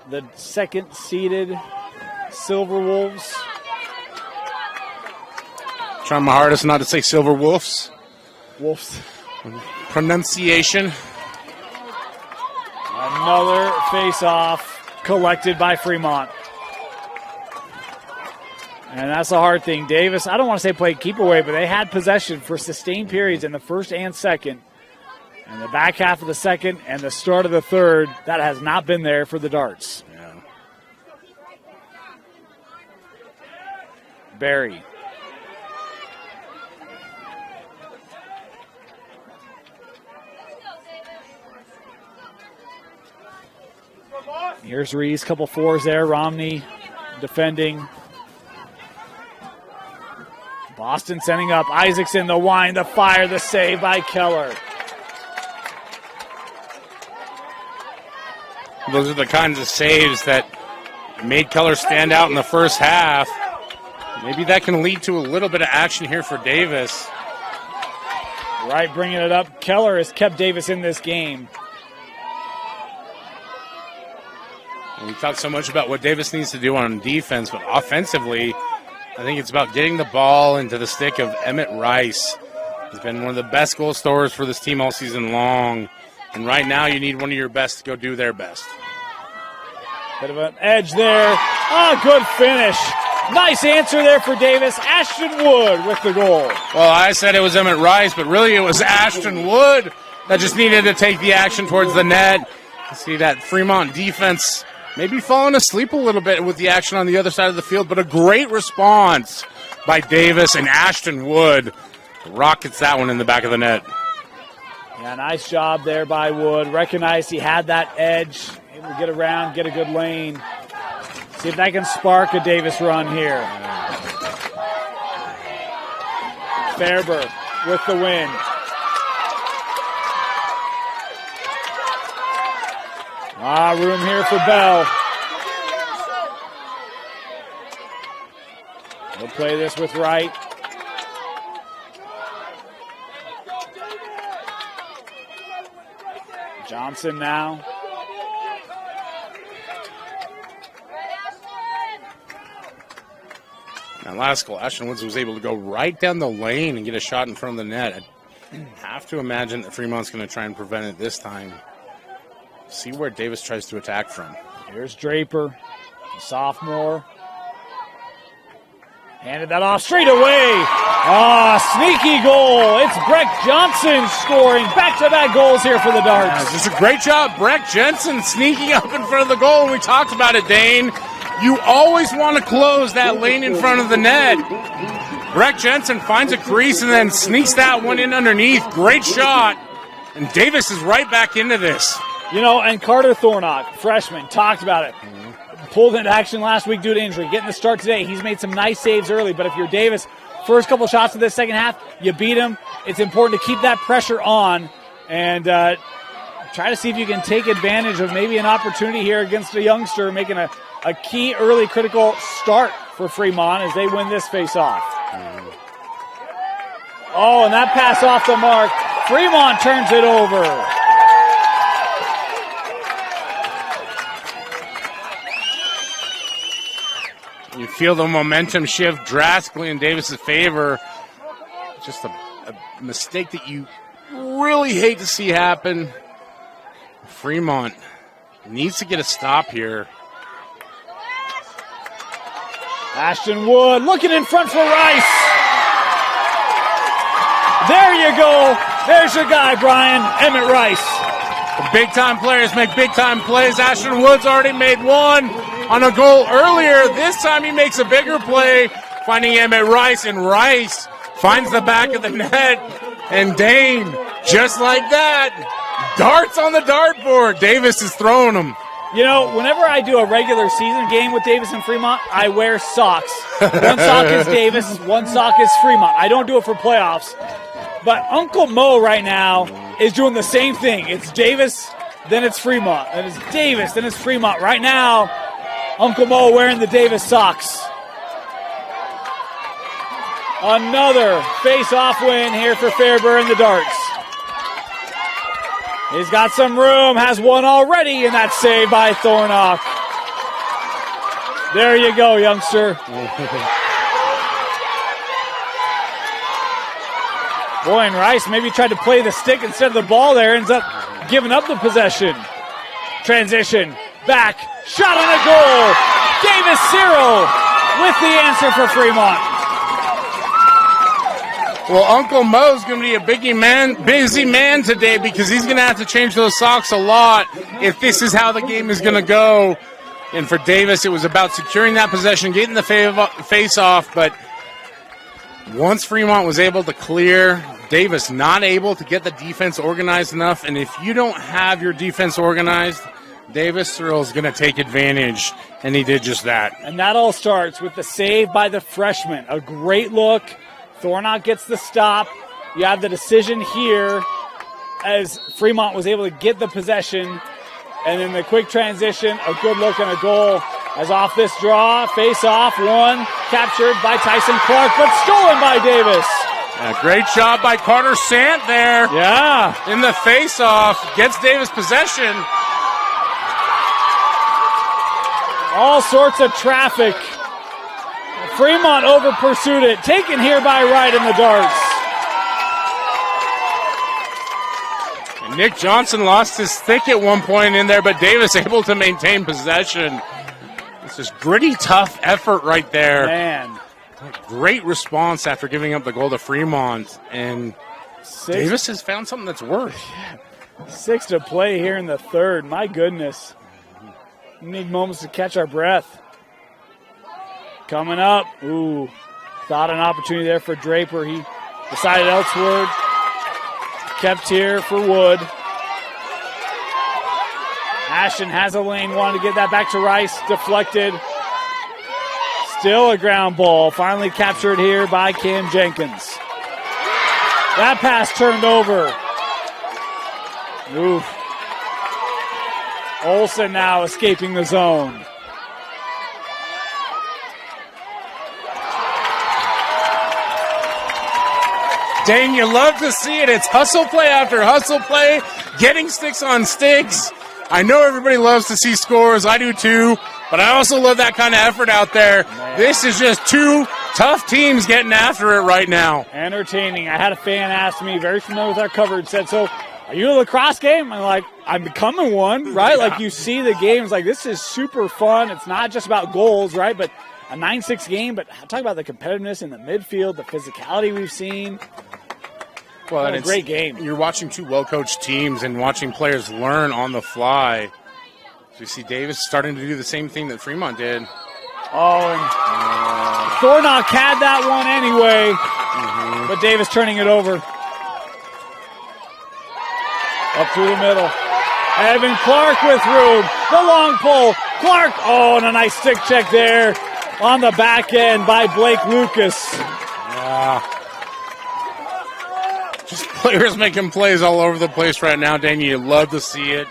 the second-seeded Silverwolves. Trying my hardest not to say Silverwolves. Wolves. Pronunciation. Another face-off collected by Fremont. And that's the hard thing. Davis, I don't want to say played keep away, but they had possession for sustained periods in the first and second. And the back half of the second and the start of the third, that has not been there for the Darts. Yeah. Barry. Here's Reese, couple fours there. Romney defending. Boston sending up. Isaacson, the wind, the fire, the save by Keller. Those are the kinds of saves that made Keller stand out in the first half. Maybe that can lead to a little bit of action here for Davis. Right, bringing it up. Keller has kept Davis in this game. And we talked so much about what Davis needs to do on defense, but offensively, I think it's about getting the ball into the stick of Emmett Rice. He's been one of the best goal scorers for this team all season long. And right now, you need one of your best to go do their best. Bit of an edge there. Good finish. Nice answer there for Davis. Ashton Wood with the goal. Well, I said it was Emmett Rice, but really it was Ashton Wood that just needed to take the action towards the net. You see that Fremont defense maybe falling asleep a little bit with the action on the other side of the field, but a great response by Davis, and Ashton Wood rockets that one in the back of the net. Yeah, nice job there by Wood. Recognized he had that edge. Able to get around, get a good lane. See if that can spark a Davis run here. Fairburn with the win. Room here for Bell. He'll play this with Wright. Johnson now. Now, last goal, Ashton Woods was able to go right down the lane and get a shot in front of the net. I have to imagine that Fremont's going to try and prevent it this time. See where Davis tries to attack from. Here's Draper, the sophomore. Handed that off straight away. Sneaky goal. It's Breck Johnson scoring back-to-back goals here for the Darts. This is a great job. Breck Jensen sneaking up in front of the goal. We talked about it, Dane. You always want to close that lane in front of the net. Breck Jensen finds a crease and then sneaks that one in underneath. Great shot. And Davis is right back into this. You know, and Carter Thornock, freshman, talked about it. Pulled into action last week due to injury. Getting the start today. He's made some nice saves early, but if you're Davis, first couple shots of this second half, you beat him. It's important to keep that pressure on and try to see if you can take advantage of maybe an opportunity here against a youngster, making a key early critical start for Fremont as they win this face-off. Oh, and that pass off the mark. Fremont turns it over. You feel the momentum shift drastically in Davis's favor. Just a mistake that you really hate to see happen. Fremont needs to get a stop here. Ashton Wood looking in front for Rice. There you go. There's your guy, Brian, Emmett Rice. The big-time players make big-time plays. Ashton Wood's already made one on a goal earlier. This time he makes a bigger play, finding Emmett Rice, and Rice finds the back of the net. And Dane, just like that, darts on the dartboard. Davis is throwing them. You know, whenever I do a regular season game with Davis and Fremont, I wear socks. One sock is Davis, one sock is Fremont. I don't do it for playoffs. But Uncle Mo right now is doing the same thing. It's Davis, then it's Fremont. Then it's Davis, then it's Fremont. Right now, Uncle Mo wearing the Davis socks. Another face-off win here for Fairburn the Darts. He's got some room, has one already, and that's saved by Thornock. There you go, youngster. Boy, and Rice maybe tried to play the stick instead of the ball there, ends up giving up the possession. Transition, back, shot on a goal. Davis Cyril with the answer for Fremont. Well, Uncle Mo's going to be a busy man today because he's going to have to change those socks a lot if this is how the game is going to go. And for Davis, it was about securing that possession, getting the face-off, but once Fremont was able to clear, Davis not able to get the defense organized enough, and if you don't have your defense organized, Davis Cyril is going to take advantage, and he did just that. And that all starts with the save by the freshman. A great look. Thornock gets the stop. You have the decision here as Fremont was able to get the possession. And then the quick transition, a good look and a goal. As off this draw, face off, one, captured by Tyson Clark, but stolen by Davis. Great job by Carter Sant there. Yeah. In the face off, gets Davis possession. All sorts of traffic. Fremont over pursued it. Taken here by Wright in the Darts. And Nick Johnson lost his stick at one point in there, but Davis able to maintain possession. It's just gritty, tough effort right there. Man. Great response after giving up the goal to Fremont. And Davis has found something that's worked. 6 to play here in the third. My goodness. We need moments to catch our breath. Coming up. Ooh. Thought an opportunity there for Draper. He decided elsewhere. Kept here for Wood. Ashton has a lane. Wanted to get that back to Rice. Deflected. Still a ground ball. Finally captured here by Cam Jenkins. That pass turned over. Oof. Olsen now escaping the zone. Dane, you love to see it. It's hustle play after hustle play, getting sticks on sticks. I know everybody loves to see scores. I do too. But I also love that kind of effort out there. Man. This is just two tough teams getting after it right now. Entertaining. I had a fan ask me, very familiar with our coverage, said, so are you a lacrosse game? I'm like, I'm becoming one, right? Yeah. Like you see the games, like this is super fun. It's not just about goals, right? But a 9-6 game, but talk about the competitiveness in the midfield, the physicality we've seen. Well, what a great game. You're watching two well-coached teams and watching players learn on the fly. So you see Davis starting to do the same thing that Fremont did. Oh, and Thornock had that one anyway, but Davis turning it over. Up through the middle. Evan Clark with room. The long pull. Clark. Oh, and a nice stick check there on the back end by Blake Lucas. Yeah. Just players making plays all over the place right now, Danny. You love to see it.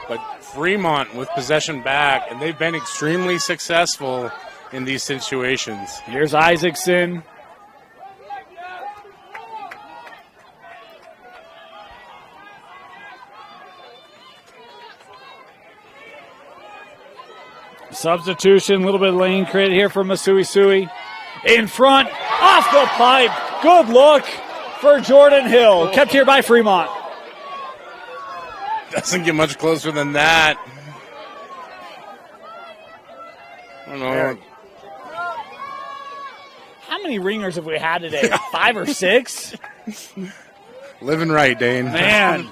But Fremont with possession back, and they've been extremely successful in these situations. Here's Isaacson. Substitution, a little bit of lane credit here for Masui Sui. In front, off the pipe. Good look for Jordan Hill. Kept here by Fremont. Doesn't get much closer than that. I don't know. How many ringers have we had today? 5 or 6? Living right, Dane. Man.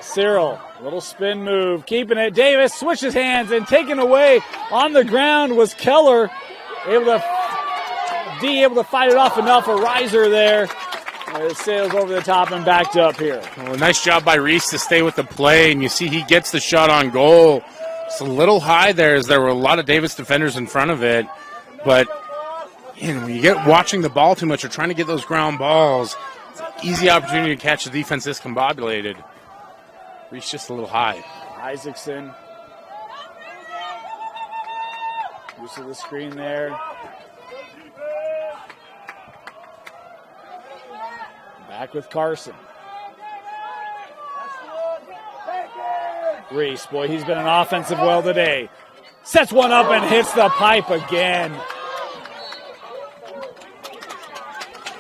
Cyril, little spin move, keeping it. Davis switches hands and taken away on the ground was Keller. Able to fight it off enough. A riser there. It sails over the top and backed up here. Well, nice job by Reese to stay with the play, and you see he gets the shot on goal. It's a little high there as there were a lot of Davis defenders in front of it. But when you get watching the ball too much or trying to get those ground balls, it's an easy opportunity to catch the defense discombobulated. Reese just a little high. Isaacson. Use of the screen there. Back with Carson. Reese, boy, he's been an offensive well today. Sets one up and hits the pipe again.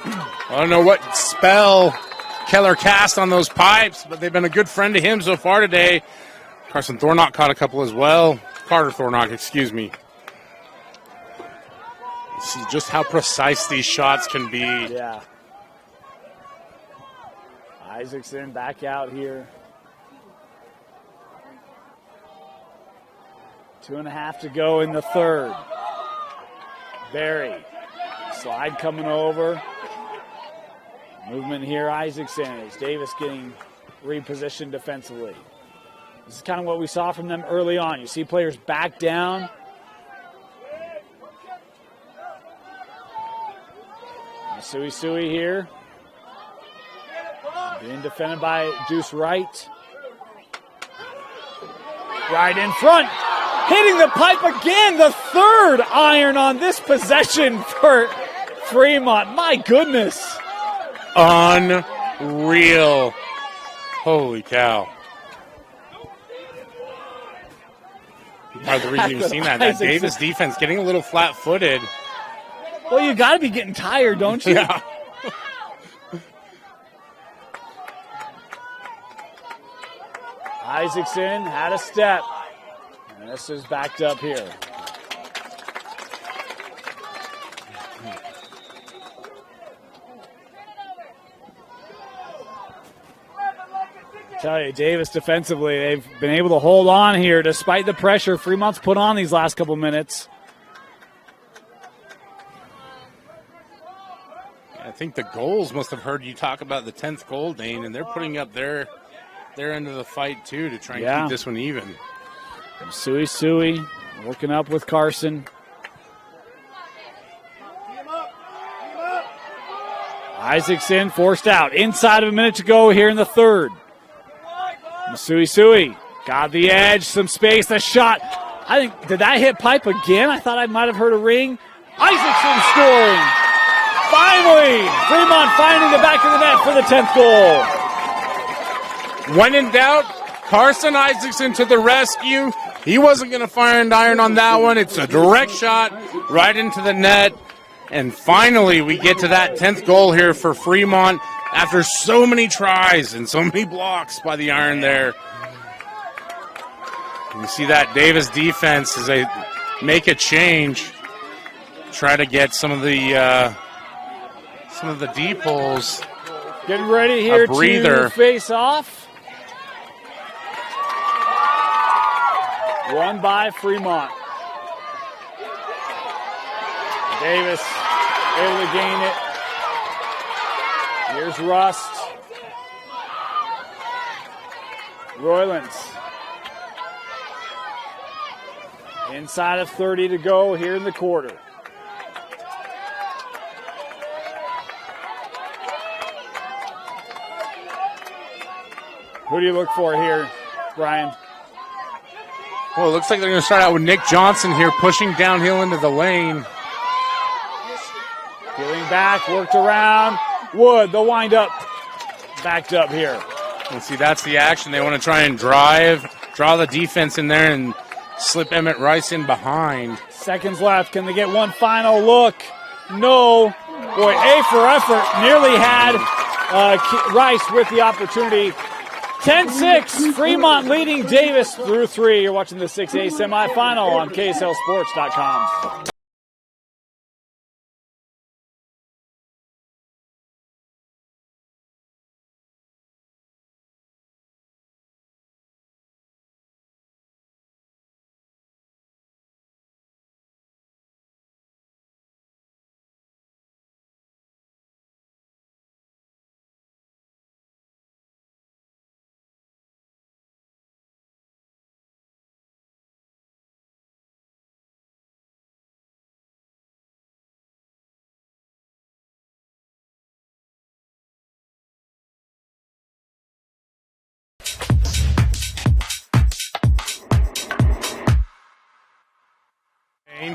I don't know what spell Keller cast on those pipes, but they've been a good friend to him so far today. Carson Thornock caught a couple as well. Carter Thornock, excuse me. You see just how precise these shots can be. Yeah. Isaacson back out here. 2.5 to go in the third. Barry. Slide coming over. Movement here, Isaacson, as Davis getting repositioned defensively. This is kind of what we saw from them early on. You see players back down. Sui here. Being defended by Deuce Wright. Right in front. Hitting the pipe again. The third iron on this possession for Fremont. My goodness. Unreal. Holy cow. Part of the reason you've seen that Davis defense getting a little flat-footed. Well, you got to be getting tired, don't you? Yeah. Isaacson had a step. And this is backed up here. Tell you, Davis defensively, they've been able to hold on here despite the pressure Fremont's put on these last couple minutes. I think the goals must have heard you talk about the 10th goal, Dane, and they're putting up their end of the fight, too, to try and keep this one even. Sui working up with Carson. Isaacson forced out. Inside of a minute to go here in the third. Sui got the edge, some space, the shot. I think, did that hit pipe again? I thought I might have heard a ring. Isaacson scoring. Finally, Fremont finding the back of the net for the 10th goal. When in doubt, Carson Isaacson to the rescue. He wasn't going to fire and iron on that one. It's a direct shot right into the net. And finally, we get to that 10th goal here for Fremont after so many tries and so many blocks by the iron there. You see that Davis defense as they make a change, try to get some of the deep holes. Getting ready here to face off. Won by Fremont. Davis able to gain it. Here's Rust. Roylance. Inside of 30 to go here in the quarter. Who do you look for here, Brian? Well, it looks like they're going to start out with Nick Johnson here, pushing downhill into the lane. Peeling back, worked around. Wood, the wind up. Backed up here. And see, that's the action. They want to try and draw the defense in there and slip Emmett Rice in behind. Seconds left. Can they get one final look? No. Boy, A for effort. Nearly had Rice with the opportunity. 10-6, Fremont leading Davis through 3. You're watching the 6A semifinal on KSLSports.com.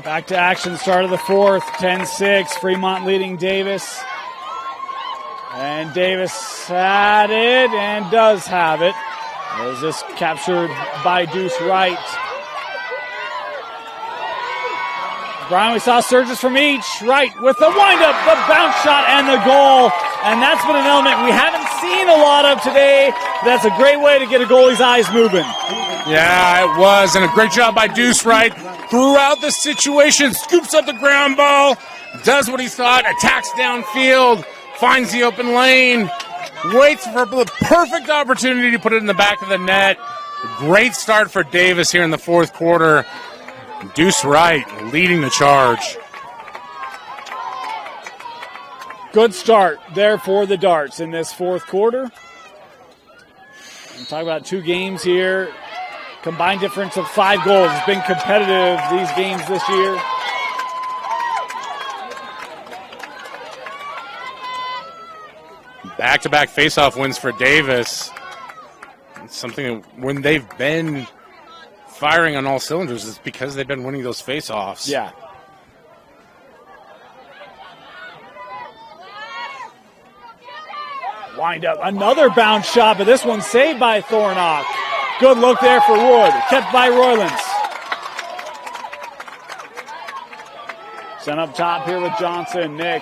Back to action, start of the fourth, 10-6, Fremont leading Davis. And Davis had it and does have it. As this captured by Deuce Wright. Brian, we saw surges from each. Wright with the windup, the bounce shot, and the goal. And that's been an element we haven't seen a lot of today. That's a great way to get a goalie's eyes moving. Yeah, it was. And a great job by Deuce Wright throughout the situation. Scoops up the ground ball, does what he thought, attacks downfield, finds the open lane, waits for the perfect opportunity to put it in the back of the net. Great start for Davis here in the fourth quarter. Deuce Wright leading the charge. Good start there for the Darts in this fourth quarter. I'm talking about 2 games here. Combined difference of 5 goals. It's been competitive these games this year. Back-to-back faceoff wins for Davis. It's something when they've been firing on all cylinders, it's because they've been winning those faceoffs. Yeah. Wind up. Another bounce shot, but this one saved by Thornock. Good look there for Wood. Kept by Roylance. Sent up top here with Johnson. Nick.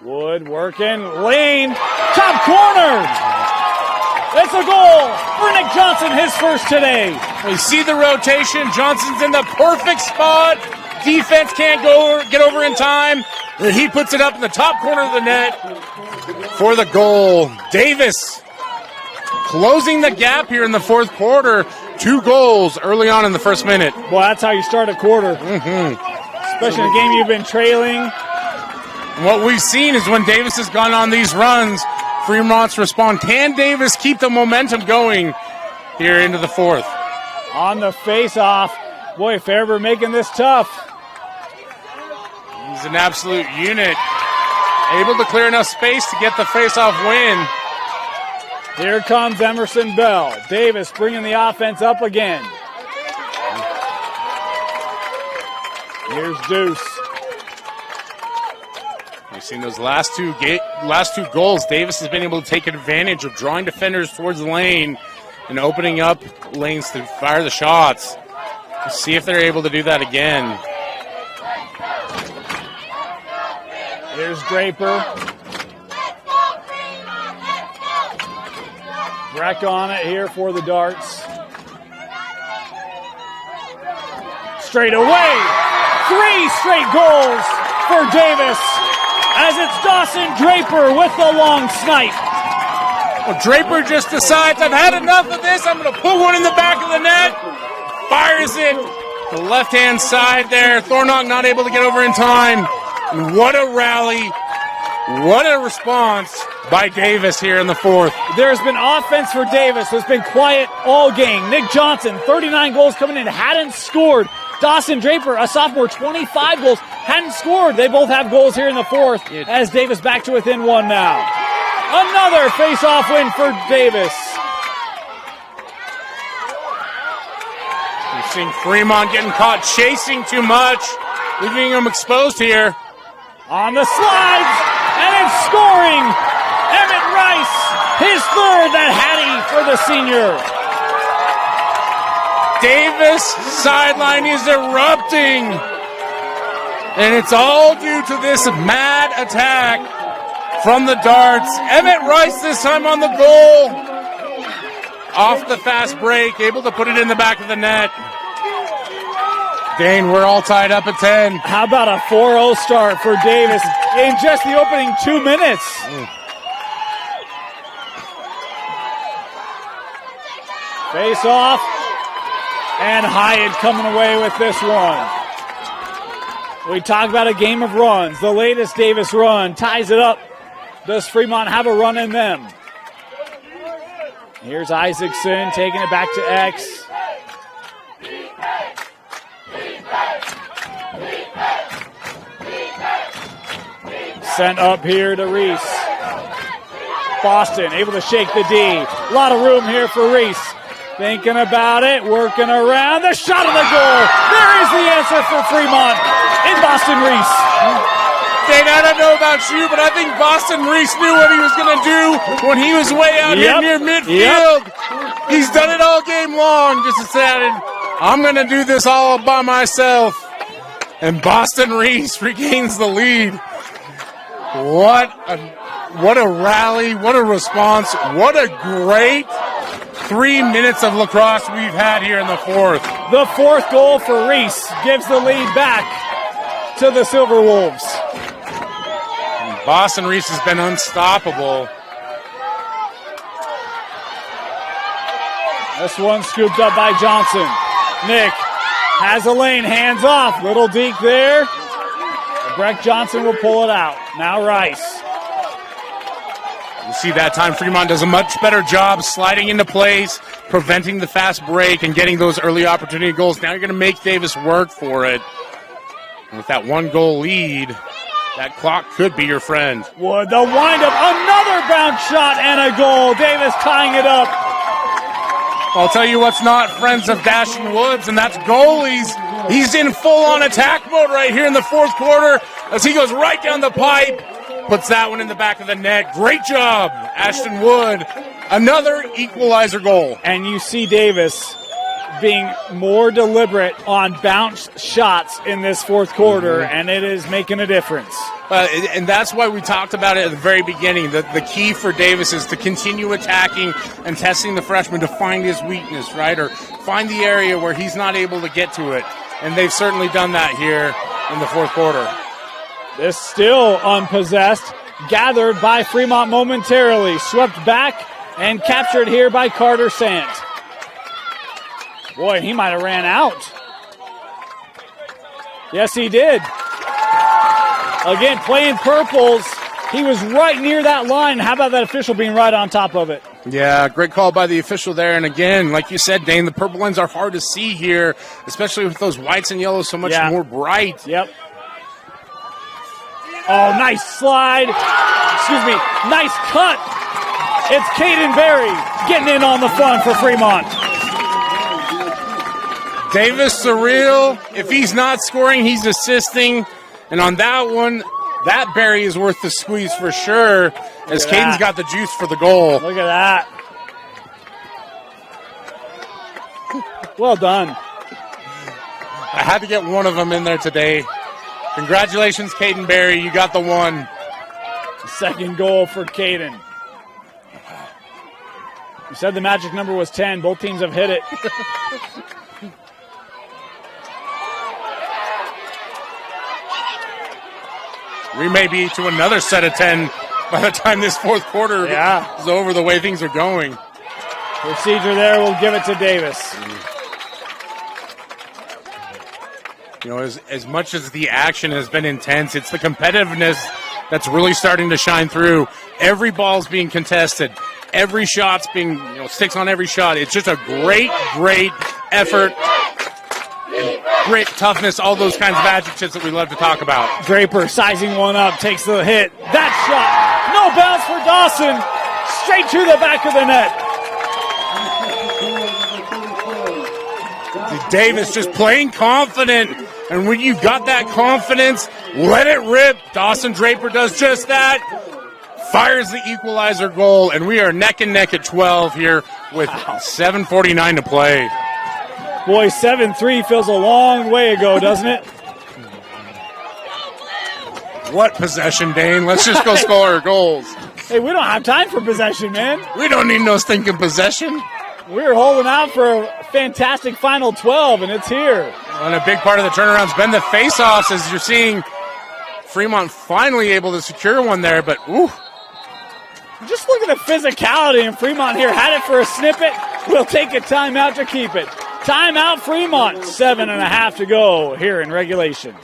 Wood working. Lane. Top corner. It's a goal for Nick Johnson, his first today. We see the rotation. Johnson's in the perfect spot. Defense can't get over in time. He puts it up in the top corner of the net for the goal. Davis closing the gap here in the fourth quarter. 2 goals early on in the first minute. Well, that's how you start a quarter. Especially in a game you've been trailing. And what we've seen is when Davis has gone on these runs, Fremont's respond. Can Davis keep the momentum going here into the fourth? On the face-off. Boy, Fairburn making this tough. He's an absolute unit. Able to clear enough space to get the face-off win. Here comes Emerson Bell. Davis bringing the offense up again. Here's Deuce. We've seen those last two goals. Davis has been able to take advantage of drawing defenders towards the lane and opening up lanes to fire the shots. Let's see if they're able to do that again. Here's Draper. Breck on it here for the Darts. Straight away. 3 straight goals for Davis as it's Dawson Draper with the long snipe. Well, Draper just decides, I've had enough of this. I'm going to put one in the back of the net. Fires it. The left-hand side there. Thornock not able to get over in time. And what a rally. What a response by Davis here in the fourth. There's been offense for Davis. It's been quiet all game. Nick Johnson, 39 goals coming in, hadn't scored. Dawson Draper, a sophomore, 25 goals, hadn't scored. They both have goals here in the fourth as Davis back to within one now. Another face-off win for Davis. You're seeing Fremont getting caught chasing too much, leaving him exposed here. On the slides, and it's scoring. Emmett Rice, his third, that Hattie for the senior. Davis sideline is erupting. And it's all due to this mad attack from the darts. Emmett Rice this time on the goal. Off the fast break, able to put it in the back of the net. Dane, we're all tied up at 10. How about a 4-0 start for Davis in just the opening 2 minutes? Face off, and Hyatt coming away with this one. We talk about a game of runs. The latest Davis run ties it up. Does Fremont have a run in them? Here's Isaacson taking it back to X. Sent up here to Reese. Boston able to shake the D. A lot of room here for Reese. Thinking about it, working around. The shot on the goal. There is the answer for Fremont in Boston Reese. Dane, I don't know about you, but I think Boston Reese knew what he was going to do when he was way out here near midfield. He's done it all game long. Just decided, I'm going to do this all by myself. And Boston Reese regains the lead. What a rally, what a response, what a great 3 minutes of lacrosse we've had here in the fourth. The fourth goal for Reese gives the lead back to the Silverwolves. And Boston Reese has been unstoppable. This one scooped up by Johnson. Nick has a lane, hands off, little deke there. Breck Johnson will pull it out. Now Rice. You see that time Fremont does a much better job sliding into place, preventing the fast break, and getting those early opportunity goals. Now you're going to make Davis work for it. And with that 1-goal lead, that clock could be your friend. Wood, the windup, another bounce shot and a goal. Davis tying it up. I'll tell you what's not friends of Dashing Woods, and that's goalies. He's in full-on attack mode right here in the fourth quarter as he goes right down the pipe. Puts that one in the back of the net. Great job, Ashton Wood. Another equalizer goal. And you see Davis being more deliberate on bounce shots in this fourth quarter, and it is making a difference. And that's why we talked about it at the very beginning. The key for Davis is to continue attacking and testing the freshman to find his weakness, right? Or find the area where he's not able to get to it. And they've certainly done that here in the fourth quarter. This still unpossessed, gathered by Fremont momentarily, swept back and captured here by Carter Sant. Boy, he might have ran out. Yes, he did. Again, playing purples. He was right near that line. How about that official being right on top of it? Yeah, great call by the official there. And again, like you said, Dane, the purple lines are hard to see here, especially with those whites and yellows so much more bright. Yep. Oh, nice slide. Excuse me, nice cut. It's Caden Berry getting in on the fun for Fremont. Davis surreal. If he's not scoring, he's assisting. And on that one, that Berry is worth the squeeze for sure, as Caden's got the juice for the goal. Look at that. Well done. I had to get one of them in there today. Congratulations, Caden Berry. You got the one. Second goal for Caden. You said the magic number was 10. Both teams have hit it. We may be to another set of 10 by the time this fourth quarter is over, the way things are going. Procedure there will give it to Davis. You know, as much as the action has been intense, it's the competitiveness that's really starting to shine through. Every ball's being contested. Every shot's being, sticks on every shot. It's just a great, great effort. And grit, toughness, all those kinds of adjectives that we love to talk about. Draper sizing one up, takes the hit. That shot, no bounce for Dawson. Straight to the back of the net. Davis just playing confident. And when you got that confidence, let it rip. Dawson Draper does just that. Fires the equalizer goal, and we are neck and neck at 12 here with 7:49 to play. Boy, 7-3 feels a long way ago, doesn't it? What possession, Dane? Let's just go score our goals. Hey, we don't have time for possession, man. We don't need no stinking possession. We're holding out for a fantastic final 12, and it's here. And a big part of the turnaround's been the face-offs, as you're seeing Fremont finally able to secure one there, but ooh. Just look at the physicality in Fremont here. Had it for a snippet. We'll take a timeout to keep it. Timeout Fremont. 7.5 to go here in regulation.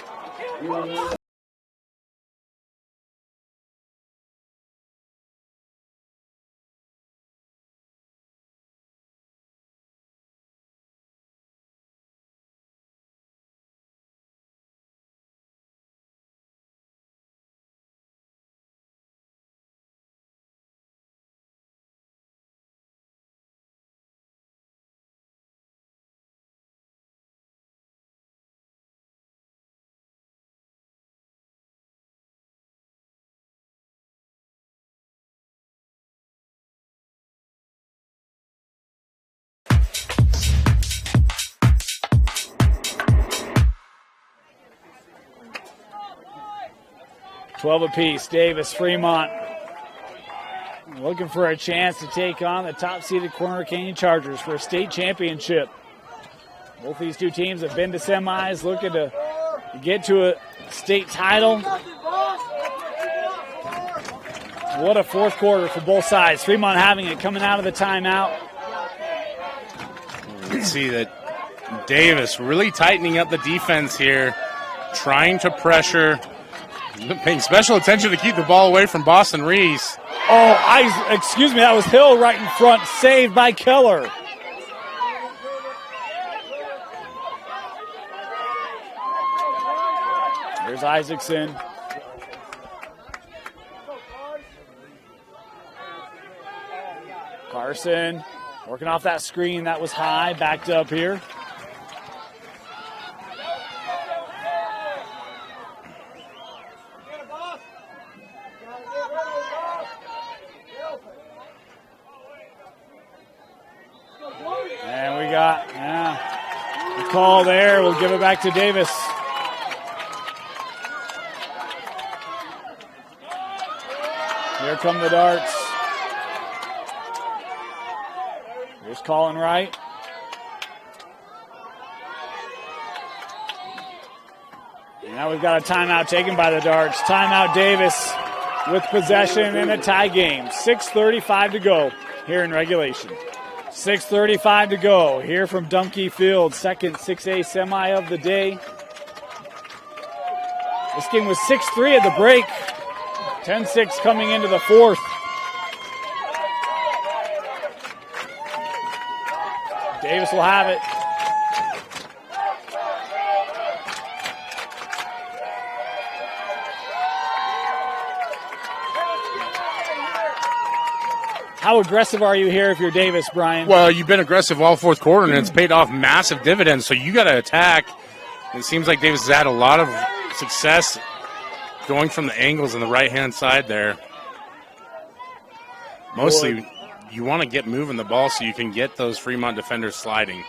Twelve apiece. Davis, Fremont looking for a chance to take on the top-seeded Corner Canyon Chargers for a state championship. Both these two teams have been to semis, looking to get to a state title. What a fourth quarter for both sides. Fremont having it coming out of the timeout. You can see that Davis really tightening up the defense here, trying to pressure, paying special attention to keep the ball away from Boston Reese. Oh, excuse me, that was Hill right in front, saved by Keller. There's Isaacson. Carson working off that screen that was high, backed up here. And we got the call there. We'll give it back to Davis. Here come the darts. Here's Colin Wright. And now we've got a timeout taken by the darts. Timeout Davis with possession in a tie game. 6:35 to go here in regulation. 6:35 to go here from Dumke Field. Second 6A semi of the day. This game was 6-3 at the break. 10-6 coming into the fourth. Davis will have it. How aggressive are you here if you're Davis, Brian? Well, you've been aggressive all fourth quarter, and it's paid off massive dividends, so you got to attack. It seems like Davis has had a lot of success going from the angles on the right-hand side there. Mostly, you want to get moving the ball so you can get those Fremont defenders sliding.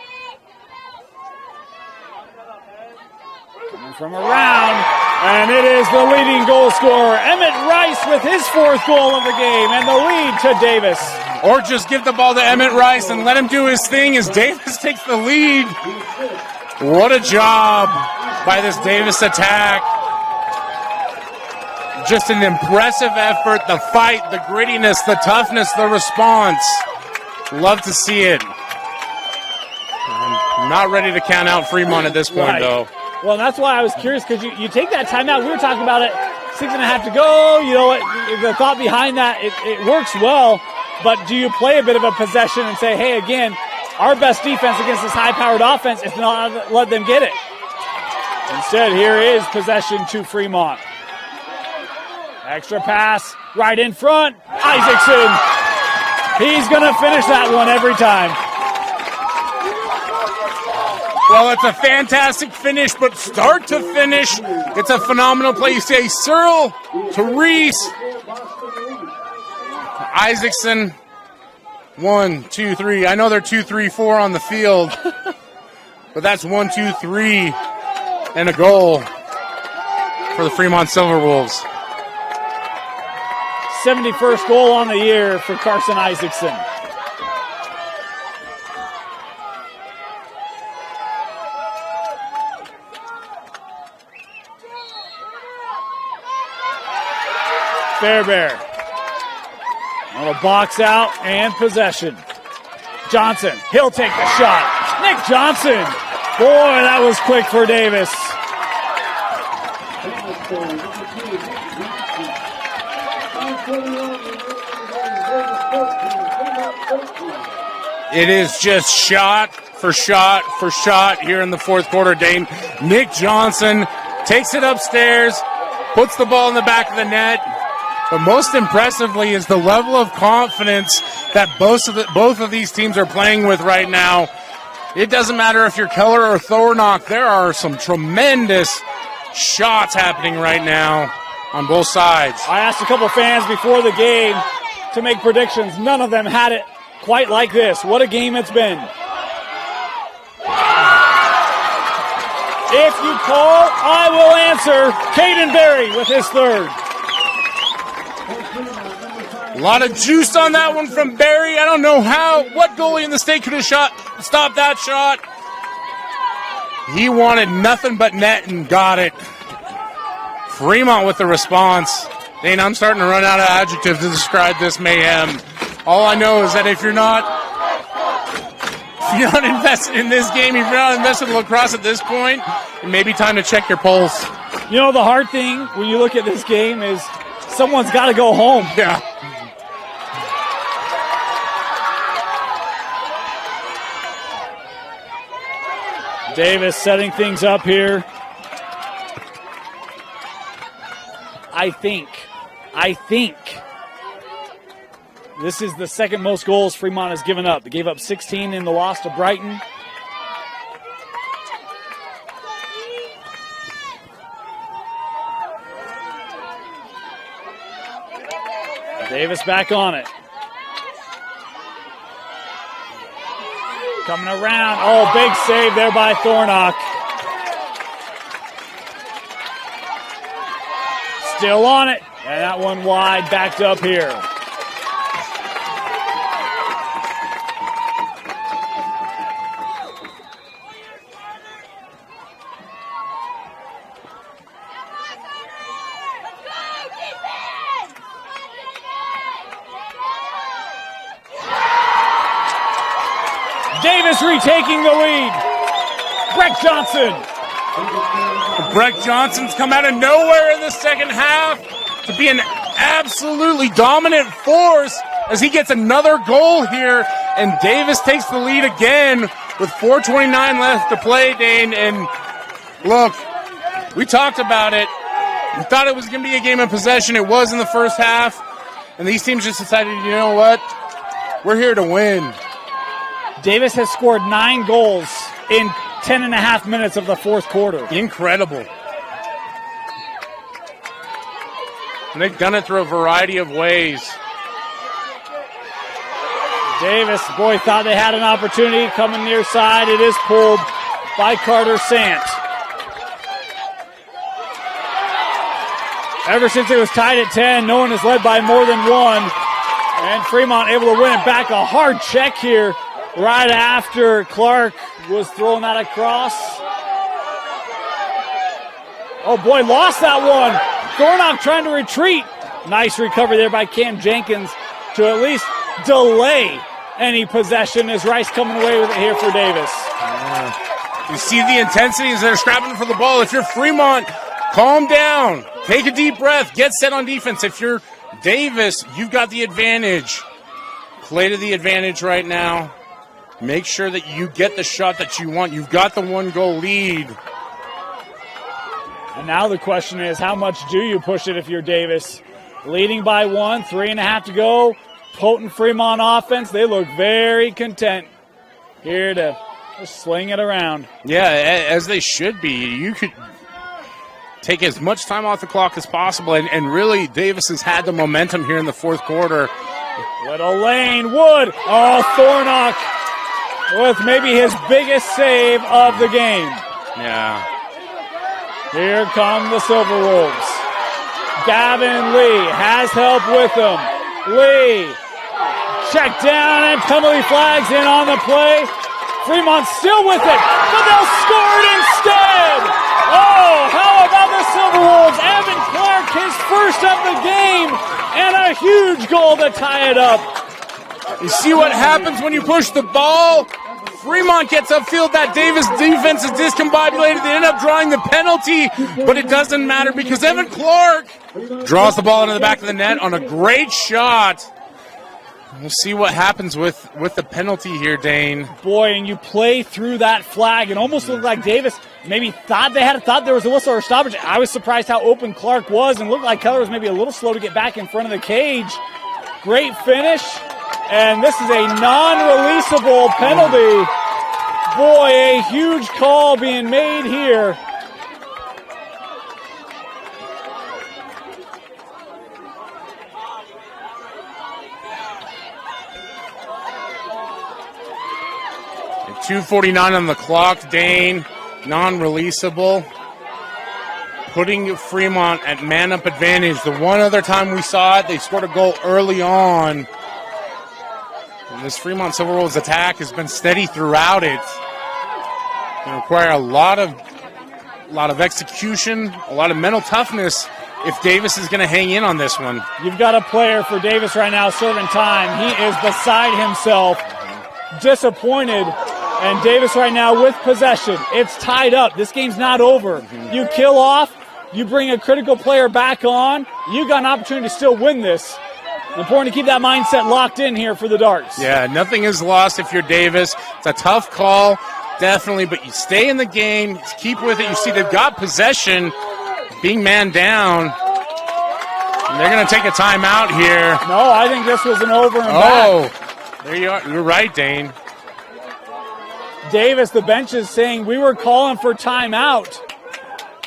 Coming from around, and it is the leading goal scorer, Emmett Rice, with his fourth goal of the game, and the lead to Davis. Or just give the ball to Emmett Rice and let him do his thing as Davis takes the lead. What a job by this Davis attack. Just an impressive effort, the fight, the grittiness, the toughness, the response. Love to see it. I'm not ready to count out Fremont at this point, though. Well, that's why I was curious, because you take that timeout. We were talking about it, 6.5 to go. You know what? The thought behind that, it works well, but do you play a bit of a possession and say, hey, again, our best defense against this high-powered offense is not let them get it? Instead, here is possession to Fremont. Extra pass right in front. Isaacson. He's going to finish that one every time. Well, it's a fantastic finish, but start to finish, it's a phenomenal play. You say Searle to Reese. Isaacson. 1, 2, 3. I know they're 2, 3, 4 on the field, but that's 1, 2, 3 and a goal for the Fremont Silverwolves. 71st goal on the year for Carson Isaacson. Fairbairn on a box out and possession. Johnson, he'll take the shot. Nick Johnson. Boy, that was quick for Davis. It is just shot for shot for shot here in the fourth quarter, Dane. Nick Johnson takes it upstairs, puts the ball in the back of the net. But most impressively is the level of confidence that both of these teams are playing with right now. It doesn't matter if you're Keller or Thornock. There are some tremendous shots happening right now on both sides. I asked a couple fans before the game to make predictions. None of them had it quite like this. What a game it's been. If you call, I will answer. Caden Berry with his third. A lot of juice on that one from Barry. I don't know what goalie in the state could have stopped that shot. He wanted nothing but net and got it. Fremont with the response. Dane, I'm starting to run out of adjectives to describe this mayhem. All I know is that if you're not invested in this game, if you're not invested in lacrosse at this point, it may be time to check your pulse. You know, the hard thing when you look at this game is someone's got to go home. Yeah. Davis setting things up here. I think this is the second most goals Fremont has given up. They gave up 16 in the loss to Brighton. Davis back on it. Coming around. Oh, big save there by Thornock. Still on it. And that one wide, backed up here. Davis retaking the lead. Breck Johnson. Breck Johnson's come out of nowhere in the second half to be an absolutely dominant force as he gets another goal here, and Davis takes the lead again with 4:29 left to play, Dane. And look, we talked about it. We thought it was going to be a game of possession. It was in the first half, and these teams just decided, you know what? We're here to win. Davis has scored 9 goals in 10.5 minutes of the fourth quarter. Incredible. And they've done it through a variety of ways. Davis, boy, thought they had an opportunity coming near side. It is pulled by Carter Sant. Ever since it was tied at 10, no one has led by more than one. And Fremont able to win it back. A hard check here right after Clark was throwing that across. Oh boy, lost that one. Thornock trying to retreat. Nice recovery there by Cam Jenkins to at least delay any possession as Rice coming away with it here for Davis. You see the intensity as they're scrapping for the ball. If you're Fremont, calm down. Take a deep breath. Get set on defense. If you're Davis, you've got the advantage. Play to the advantage right now. Make sure that you get the shot that you want. You've got the 1-goal lead. And now the question is, how much do you push it if you're Davis? Leading by 1, 3.5 to go. Potent Fremont offense. They look very content here to just sling it around. Yeah, as they should be. You could take as much time off the clock as possible. And really, Davis has had the momentum here in the fourth quarter. Little lane, Wood. Oh, Thornock with maybe his biggest save of the game. Yeah. Here come the Silverwolves. Gavin Lee has help with him. Lee, check down and penalty flags in on the play. Fremont still with it, but they'll score it instead. Oh, how about the Silverwolves? Evan Clark, his first of the game, and a huge goal to tie it up. You see what happens when you push the ball? Fremont gets upfield. That Davis defense is discombobulated. They end up drawing the penalty, but it doesn't matter because Evan Clark draws the ball into the back of the net on a great shot. We'll see what happens with the penalty here, Dane. Boy, and you play through that flag. It almost looked like Davis maybe thought there was a whistle or a stoppage. I was surprised how open Clark was, and looked like Keller was maybe a little slow to get back in front of the cage. Great finish, and this is a non-releasable penalty. Boy, a huge call being made here. And 2:49 on the clock, Dane. Non-releasable. Putting Fremont at man-up advantage. The one other time we saw it, they scored a goal early on. And this Fremont Silverwolves attack has been steady throughout it. It require a lot of execution, a lot of mental toughness if Davis is going to hang in on this one. You've got a player for Davis right now serving time. He is beside himself, disappointed. And Davis right now with possession. It's tied up. This game's not over. You kill off, you bring a critical player back on, you got an opportunity to still win this. Important to keep that mindset locked in here for the Darts. Yeah, nothing is lost if you're Davis. It's a tough call, definitely, but you stay in the game, keep with it. You see they've got possession, being man down. And they're going to take a timeout here. No, I think this was an over and back. Oh, there you are. You're right, Dane. Davis, the bench is saying we were calling for timeout.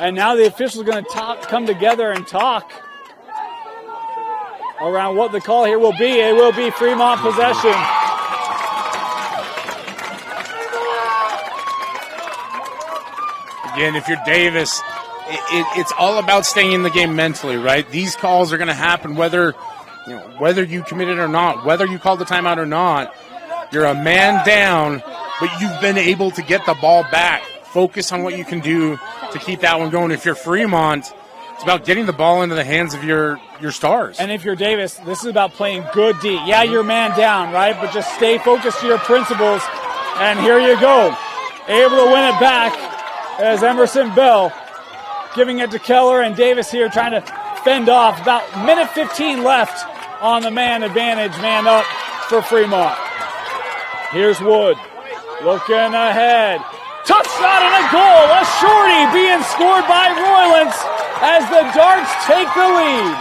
And now the officials are going to come together and talk around what the call here will be. It will be Fremont possession. Again, if you're Davis, it's all about staying in the game mentally, right? These calls are going to happen whether you commit it or not, whether you call the timeout or not. You're a man down, but you've been able to get the ball back. Focus on what you can do to keep that one going. If you're Fremont, it's about getting the ball into the hands of your stars. And if you're Davis, this is about playing good D. Yeah, you're man down, right? But just stay focused to your principles. And here you go. Able to win it back as Emerson Bell giving it to Keller, and Davis here trying to fend off. About minute 15 left on the man advantage, man up for Fremont. Here's Wood looking ahead. Tough shot and a goal. A shorty being scored by Roylance as the Darts take the lead.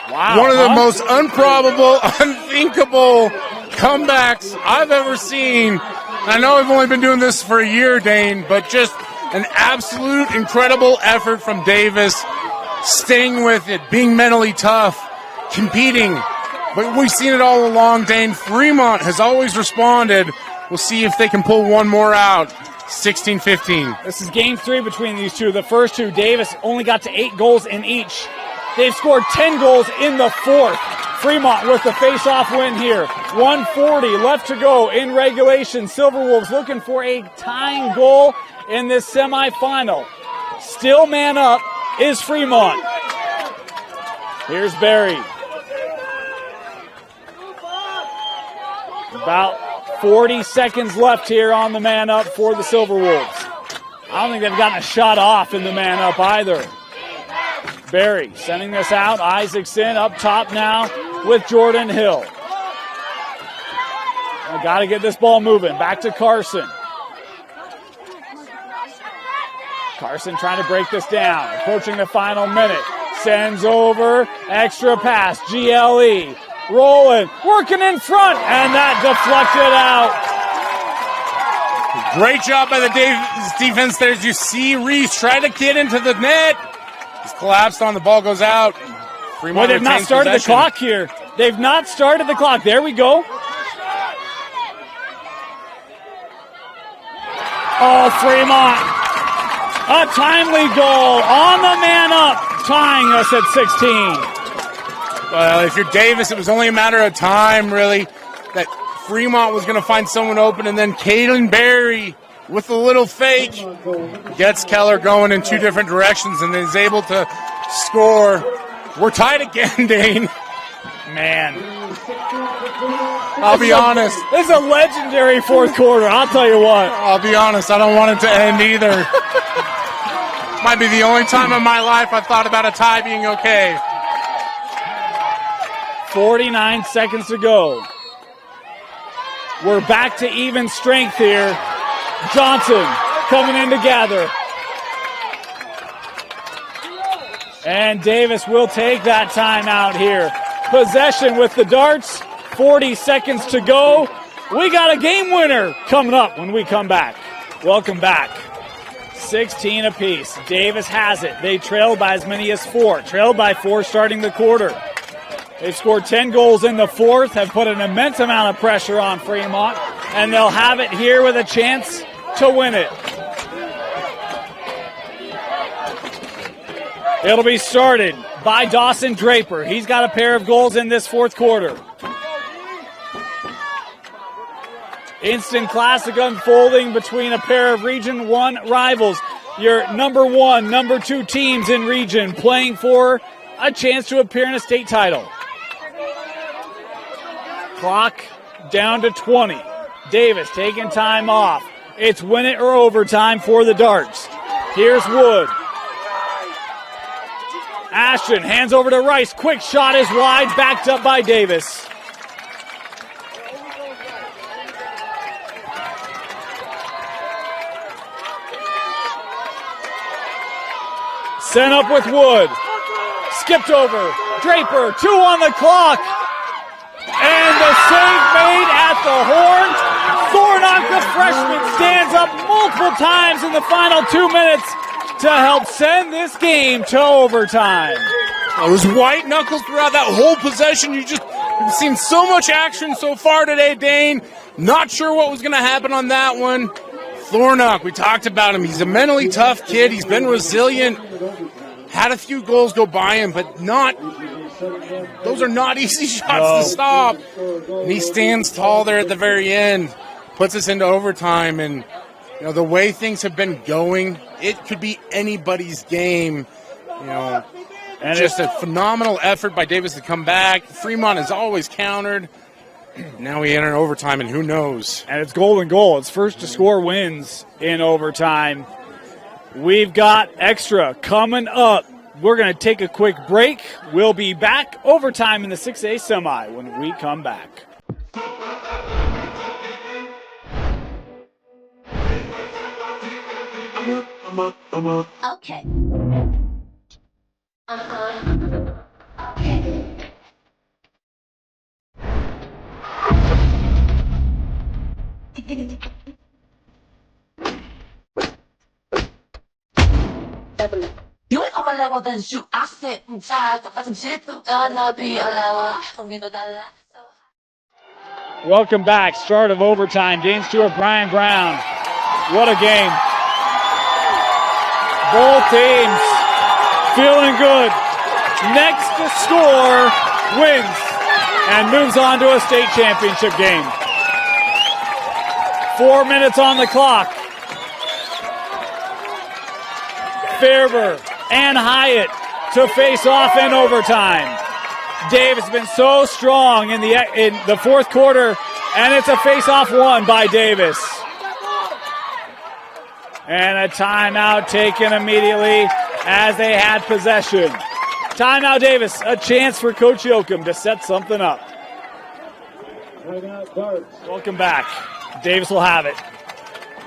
Wow. One of the most improbable, unthinkable comebacks I've ever seen. I know I've only been doing this for a year, Dane, but just an absolute incredible effort from Davis, staying with it, being mentally tough, competing. But we've seen it all along, Dane. Fremont has always responded. We'll see if they can pull one more out. 16-15. This is game 3 between these two. The first two, Davis only got to 8 goals in each. They've scored 10 goals in the fourth. Fremont with the face-off win here. 1:40 left to go in regulation. Silverwolves looking for a tying goal in this semifinal. Still man up is Fremont. Here's Barry. About 40 seconds left here on the man up for the Silverwolves. I don't think they've gotten a shot off in the man up either. Barry sending this out. Isaacson up top now with Jordan Hill. I got to get this ball moving. Back to Carson. Carson trying to break this down. Approaching the final minute. Sends over. Extra pass. GLE. Rolling. Working in front. And that deflected out. Great job by the Davis defense there. As you see Reese try to get into the net. He's collapsed on the ball, goes out. Well, they've not started the clock here. They've not started the clock. There we go. Oh, Fremont. A timely goal on the man up, tying us at 16. Well, if you're Davis, it was only a matter of time, really, that Fremont was going to find someone open, and then Caden Berry, with a little fake, gets Keller going in two different directions and is able to score. We're tied again, Dane. Man. I'll be honest. This is a legendary fourth quarter, I'll tell you what. I'll be honest, I don't want it to end either. Might be the only time in my life I've thought about a tie being okay. 49 seconds to go. We're back to even strength here. Johnson coming in to gather. And Davis will take that timeout here. Possession with the darts. 40 seconds to go. We got a game winner coming up when we come back. Welcome back. 16 apiece. Davis has it. They trailed by as many as 4. Trailed by 4 starting the quarter. They've scored 10 goals in the fourth, have put an immense amount of pressure on Fremont, and they'll have it here with a chance to win it. It'll be started by Dawson Draper. He's got a pair of goals in this fourth quarter. Instant classic unfolding between a pair of Region 1 rivals. Your number 1, number 2 teams in region playing for a chance to appear in a state title. Clock down to 20. Davis taking time off. It's win it or overtime for the Darts. Here's Wood. Ashton hands over to Rice. Quick shot is wide, backed up by Davis. Sent up with Wood. Skipped over. Draper, 2 on the clock. And the save made at the horn. Thornock, the freshman, stands up multiple times in the final 2 minutes to help send this game to overtime. It was white knuckles throughout that whole possession. You've seen so much action so far today, Dane. Not sure what was going to happen on that one. Thornock, we talked about him. He's a mentally tough kid. He's been resilient. Had a few goals go by him, but those are not easy shots to stop. And he stands tall there at the very end, puts us into overtime. And the way things have been going, it could be anybody's game. And just a phenomenal effort by Davis to come back. Fremont has always countered. Now we enter overtime, and who knows? And it's golden goal. It's first to score wins in overtime. We've got extra coming up. We're going to take a quick break. We'll be back overtime in the 6A semi when we come back. Okay. Okay. You ain't on my level, then shoot. I sit inside, I some shit gonna be a level. Welcome back. Start of overtime. James Stewart, Brian Brown. What a game. Both teams feeling good. Next to score wins. and moves on to a state championship game. 4 minutes on the clock. Fairber and Hyatt to face off in overtime. Dave has been so strong in the fourth quarter, and it's a face-off won by Davis. And a timeout taken immediately as they had possession. Timeout Davis, a chance for Coach Yoakum to set something up. Welcome back. Davis will have it.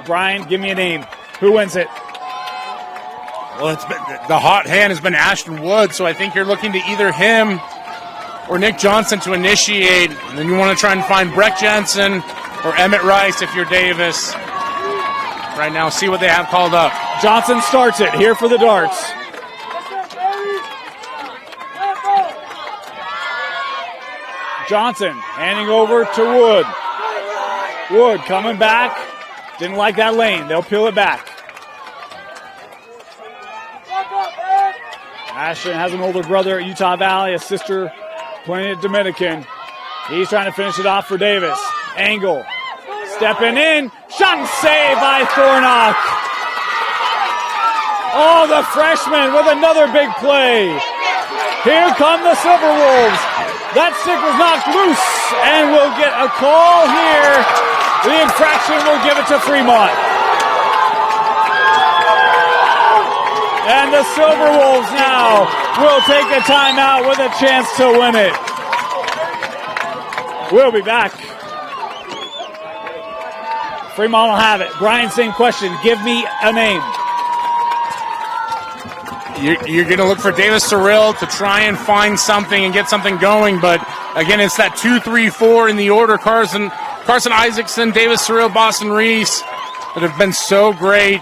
Brian, give me a name. Who wins it? Well, the hot hand has been Ashton Wood, so I think you're looking to either him or Nick Johnson to initiate, and then you want to try and find Breck Jensen or Emmett Rice if you're Davis. Right now, see what they have called up. Johnson starts it here for the Darts. Johnson handing over to Wood. Wood coming back. Didn't like that lane. They'll peel it back. Ashton has an older brother at Utah Valley, a sister playing at Dominican. He's trying to finish it off for Davis. Angle. Stepping in. Shot and save by Thornock. Oh, the freshman with another big play. Here come the Silverwolves. That stick was knocked loose, and we'll get a call here. The infraction will give it to Fremont. And the Silverwolves now will take a timeout with a chance to win it. We'll be back. Fremont will have it. Brian, same question. Give me a name. You're going to look for Davis Cyril to try and find something and get something going, but again, it's that 2-3-4 in the order. Carson Isaacson, Davis Cyril, Boston Reese that have been so great.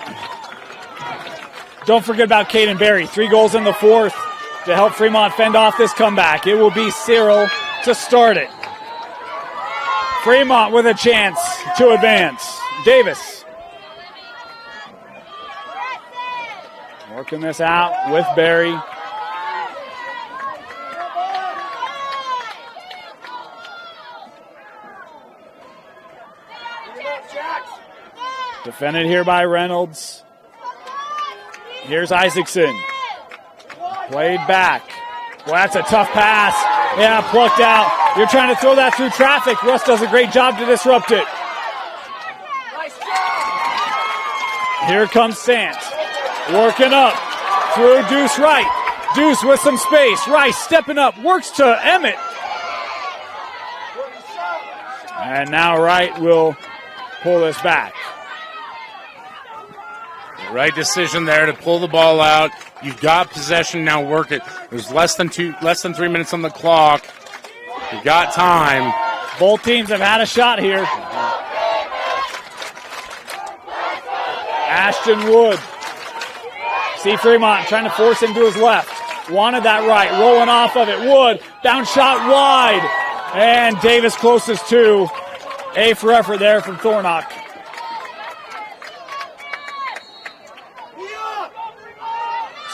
Don't forget about Caden Berry. 3 goals in the fourth to help Fremont fend off this comeback. It will be Cyril to start it. Fremont with a chance to advance. Davis working this out with Berry. Defended here by Reynolds. Here's Isaacson. Played back. Well, that's a tough pass. Yeah, plucked out. You're trying to throw that through traffic. Russ does a great job to disrupt it. Here comes Sant. Working up through Deuce Wright. Deuce with some space. Rice stepping up. Works to Emmett. And now Wright will pull this back. Right decision there to pull the ball out. You've got possession, now work it. There's less than 3 minutes on the clock. You've got time. Both teams have had a shot here. Ashton Wood. See Fremont trying to force him to his left. Wanted that right, rolling off of it. Wood, down shot wide. And Davis closest to. A for effort there from Thornock.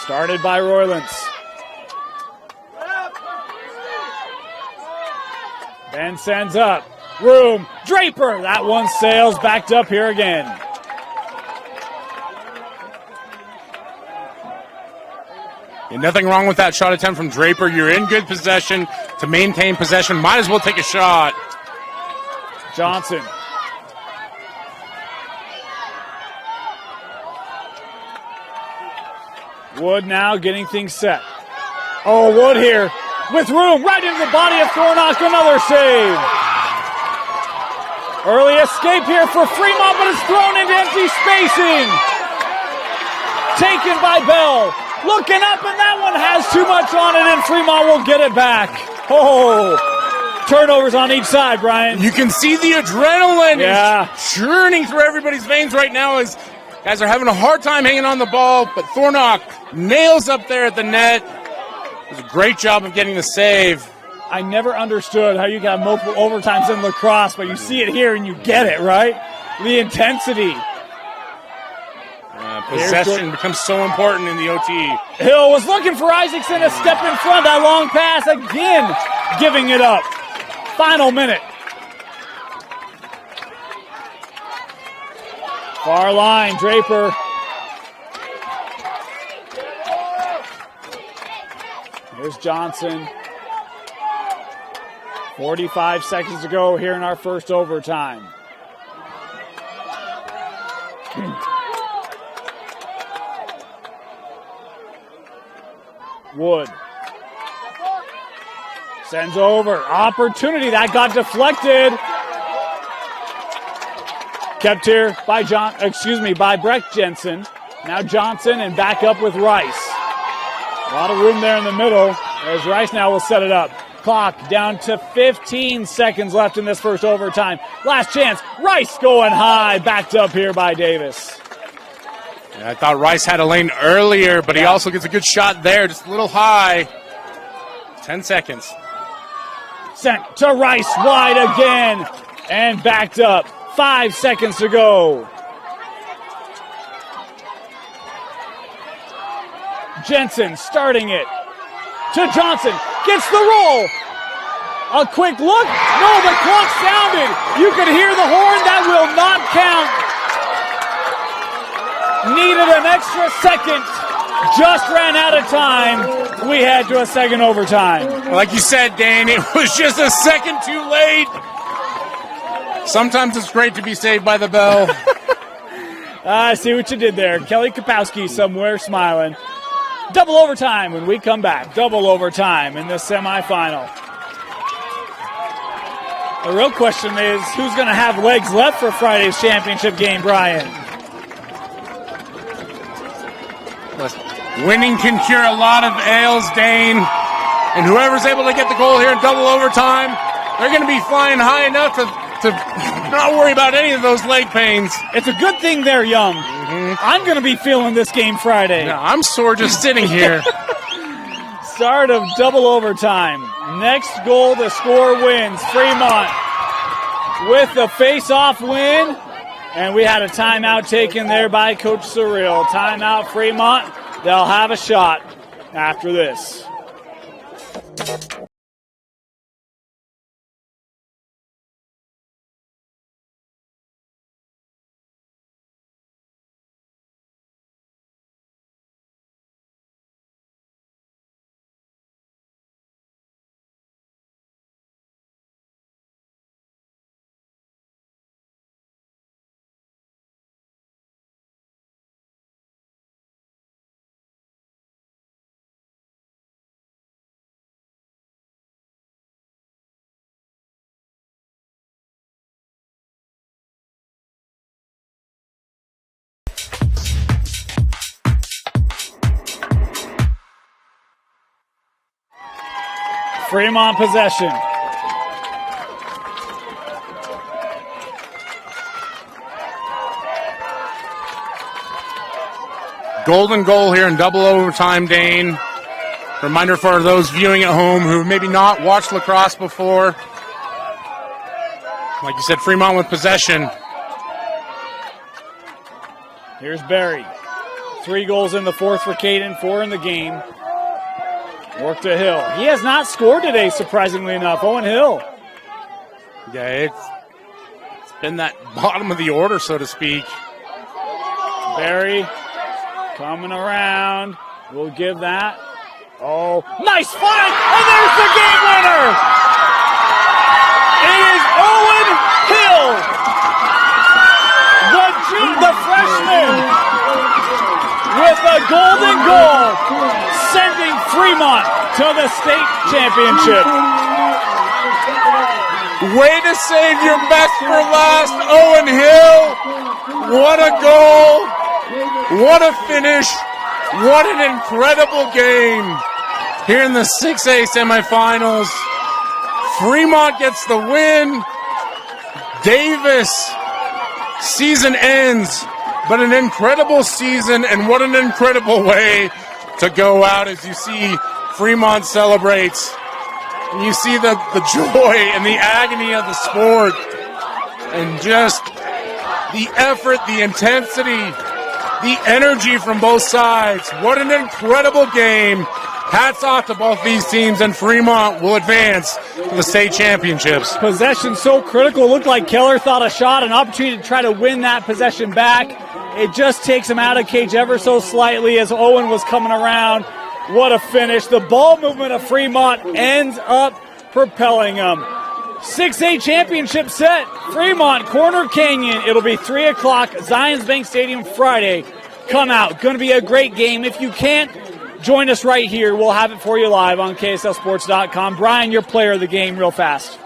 Started by Roylance. Ben sends up. Room. Draper. That one sails backed up here again. And nothing wrong with that shot attempt from Draper. You're in good possession to maintain possession. Might as well take a shot. Johnson. Wood now getting things set. Oh, Wood here with room right into the body of Thornock. Another save. Early escape here for Fremont, but it's thrown into empty spacing. Taken by Bell. Looking up, and that one has too much on it, and Fremont will get it back. Oh, turnovers on each side, Brian. You can see the adrenaline is churning through everybody's veins right now as guys are having a hard time hanging on the ball, but Thornock nails up there at the net. Does a great job of getting the save. I never understood how you got multiple overtimes in lacrosse, but you see it here and you get it, right? The intensity. Possession becomes so important in the OT. Hill was looking for Isaacson to step in front. That long pass again, giving it up. Final minute. Far line, Draper. Here's Johnson. 45 seconds to go here in our first overtime. Wood. Sends over. Opportunity. That got deflected. Kept here by Breck Jensen. Now Johnson and back up with Rice. A lot of room there in the middle as Rice now will set it up. Clock down to 15 seconds left in this first overtime. Last chance. Rice going high. Backed up here by Davis. Yeah, I thought Rice had a lane earlier, but he also gets a good shot there. Just a little high. 10 seconds. Sent to Rice wide again. And backed up. 5 seconds to go. Jensen starting it to Johnson. Gets the roll. A quick look. No, the clock sounded. You could hear the horn. That will not count. Needed an extra second. Just ran out of time. We head to a second overtime. Like you said, Dane, it was just a second too late. Sometimes it's great to be saved by the bell. I see what you did there. Kelly Kapowski somewhere smiling. Double overtime when we come back. Double overtime in the semifinal. The real question is, who's going to have legs left for Friday's championship game, Brian? Winning can cure a lot of ails, Dane. And whoever's able to get the goal here in double overtime, they're going to be flying high enough to not worry about any of those leg pains. It's a good thing they're young. I'm going to be feeling this game Friday. No, I'm sore just sitting here. Start of double overtime. Next goal to score wins. Fremont with the face-off win. And we had a timeout taken there by Coach Surreal. Timeout Fremont. They'll have a shot after this. Fremont possession. Golden goal here in double overtime, Dane. Reminder for those viewing at home who maybe not watched lacrosse before. Like you said, Fremont with possession. Here's Barry. 3 goals in the fourth for Caden, 4 in the game. Work to Hill. He has not scored today, surprisingly enough. Owen Hill. Yeah, it's been that bottom of the order, so to speak. Barry coming around. We'll give that. Oh, nice fight! And there's the game winner! It is Owen Hill, the freshman, with a golden goal, sending Fremont to the state championship. Way to save your best for last, Owen Hill. What a goal. What a finish. What an incredible game. Here in the 6A semifinals, Fremont gets the win. Davis, season ends, but an incredible season, and what an incredible way to go out as you see Fremont celebrates. And you see the joy and the agony of the sport and just the effort, the intensity, the energy from both sides. What an incredible game. Hats off to both these teams, and Fremont will advance to the state championships. Possession so critical. It looked like Keller thought a shot, an opportunity to try to win that possession back. It just takes him out of cage ever so slightly as Owen was coming around. What a finish. The ball movement of Fremont ends up propelling them. 6A championship set. Fremont, Corner Canyon. It'll be 3 o'clock, Zions Bank Stadium Friday. Come out. Going to be a great game. If you can't, join us right here. We'll have it for you live on KSLSports.com. Brian, your player of the game real fast.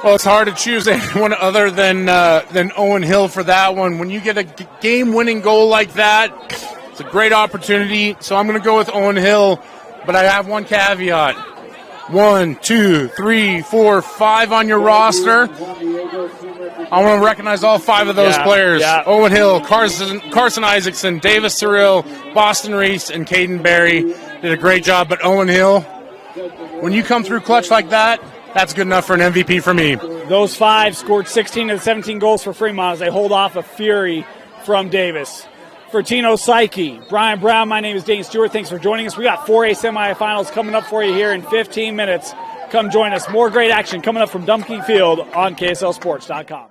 Well, it's hard to choose anyone other than Owen Hill for that one. When you get a game-winning goal like that, it's a great opportunity. So I'm going to go with Owen Hill, but I have one caveat. 1, 2, 3, 4, 5 on your roster. I want to recognize all 5 of those players. Yeah. Owen Hill, Carson Isaacson, Davis Cyril, Boston Reese, and Caden Berry did a great job. But Owen Hill, when you come through clutch like that, that's good enough for an MVP for me. Those 5 scored 16 of the 17 goals for Fremont as they hold off a fury from Davis. For Tino Psyche, Brian Brown, my name is Dane Stewart. Thanks for joining us. We got 4A semifinals coming up for you here in 15 minutes. Come join us. More great action coming up from Dumpke Field on KSLSports.com.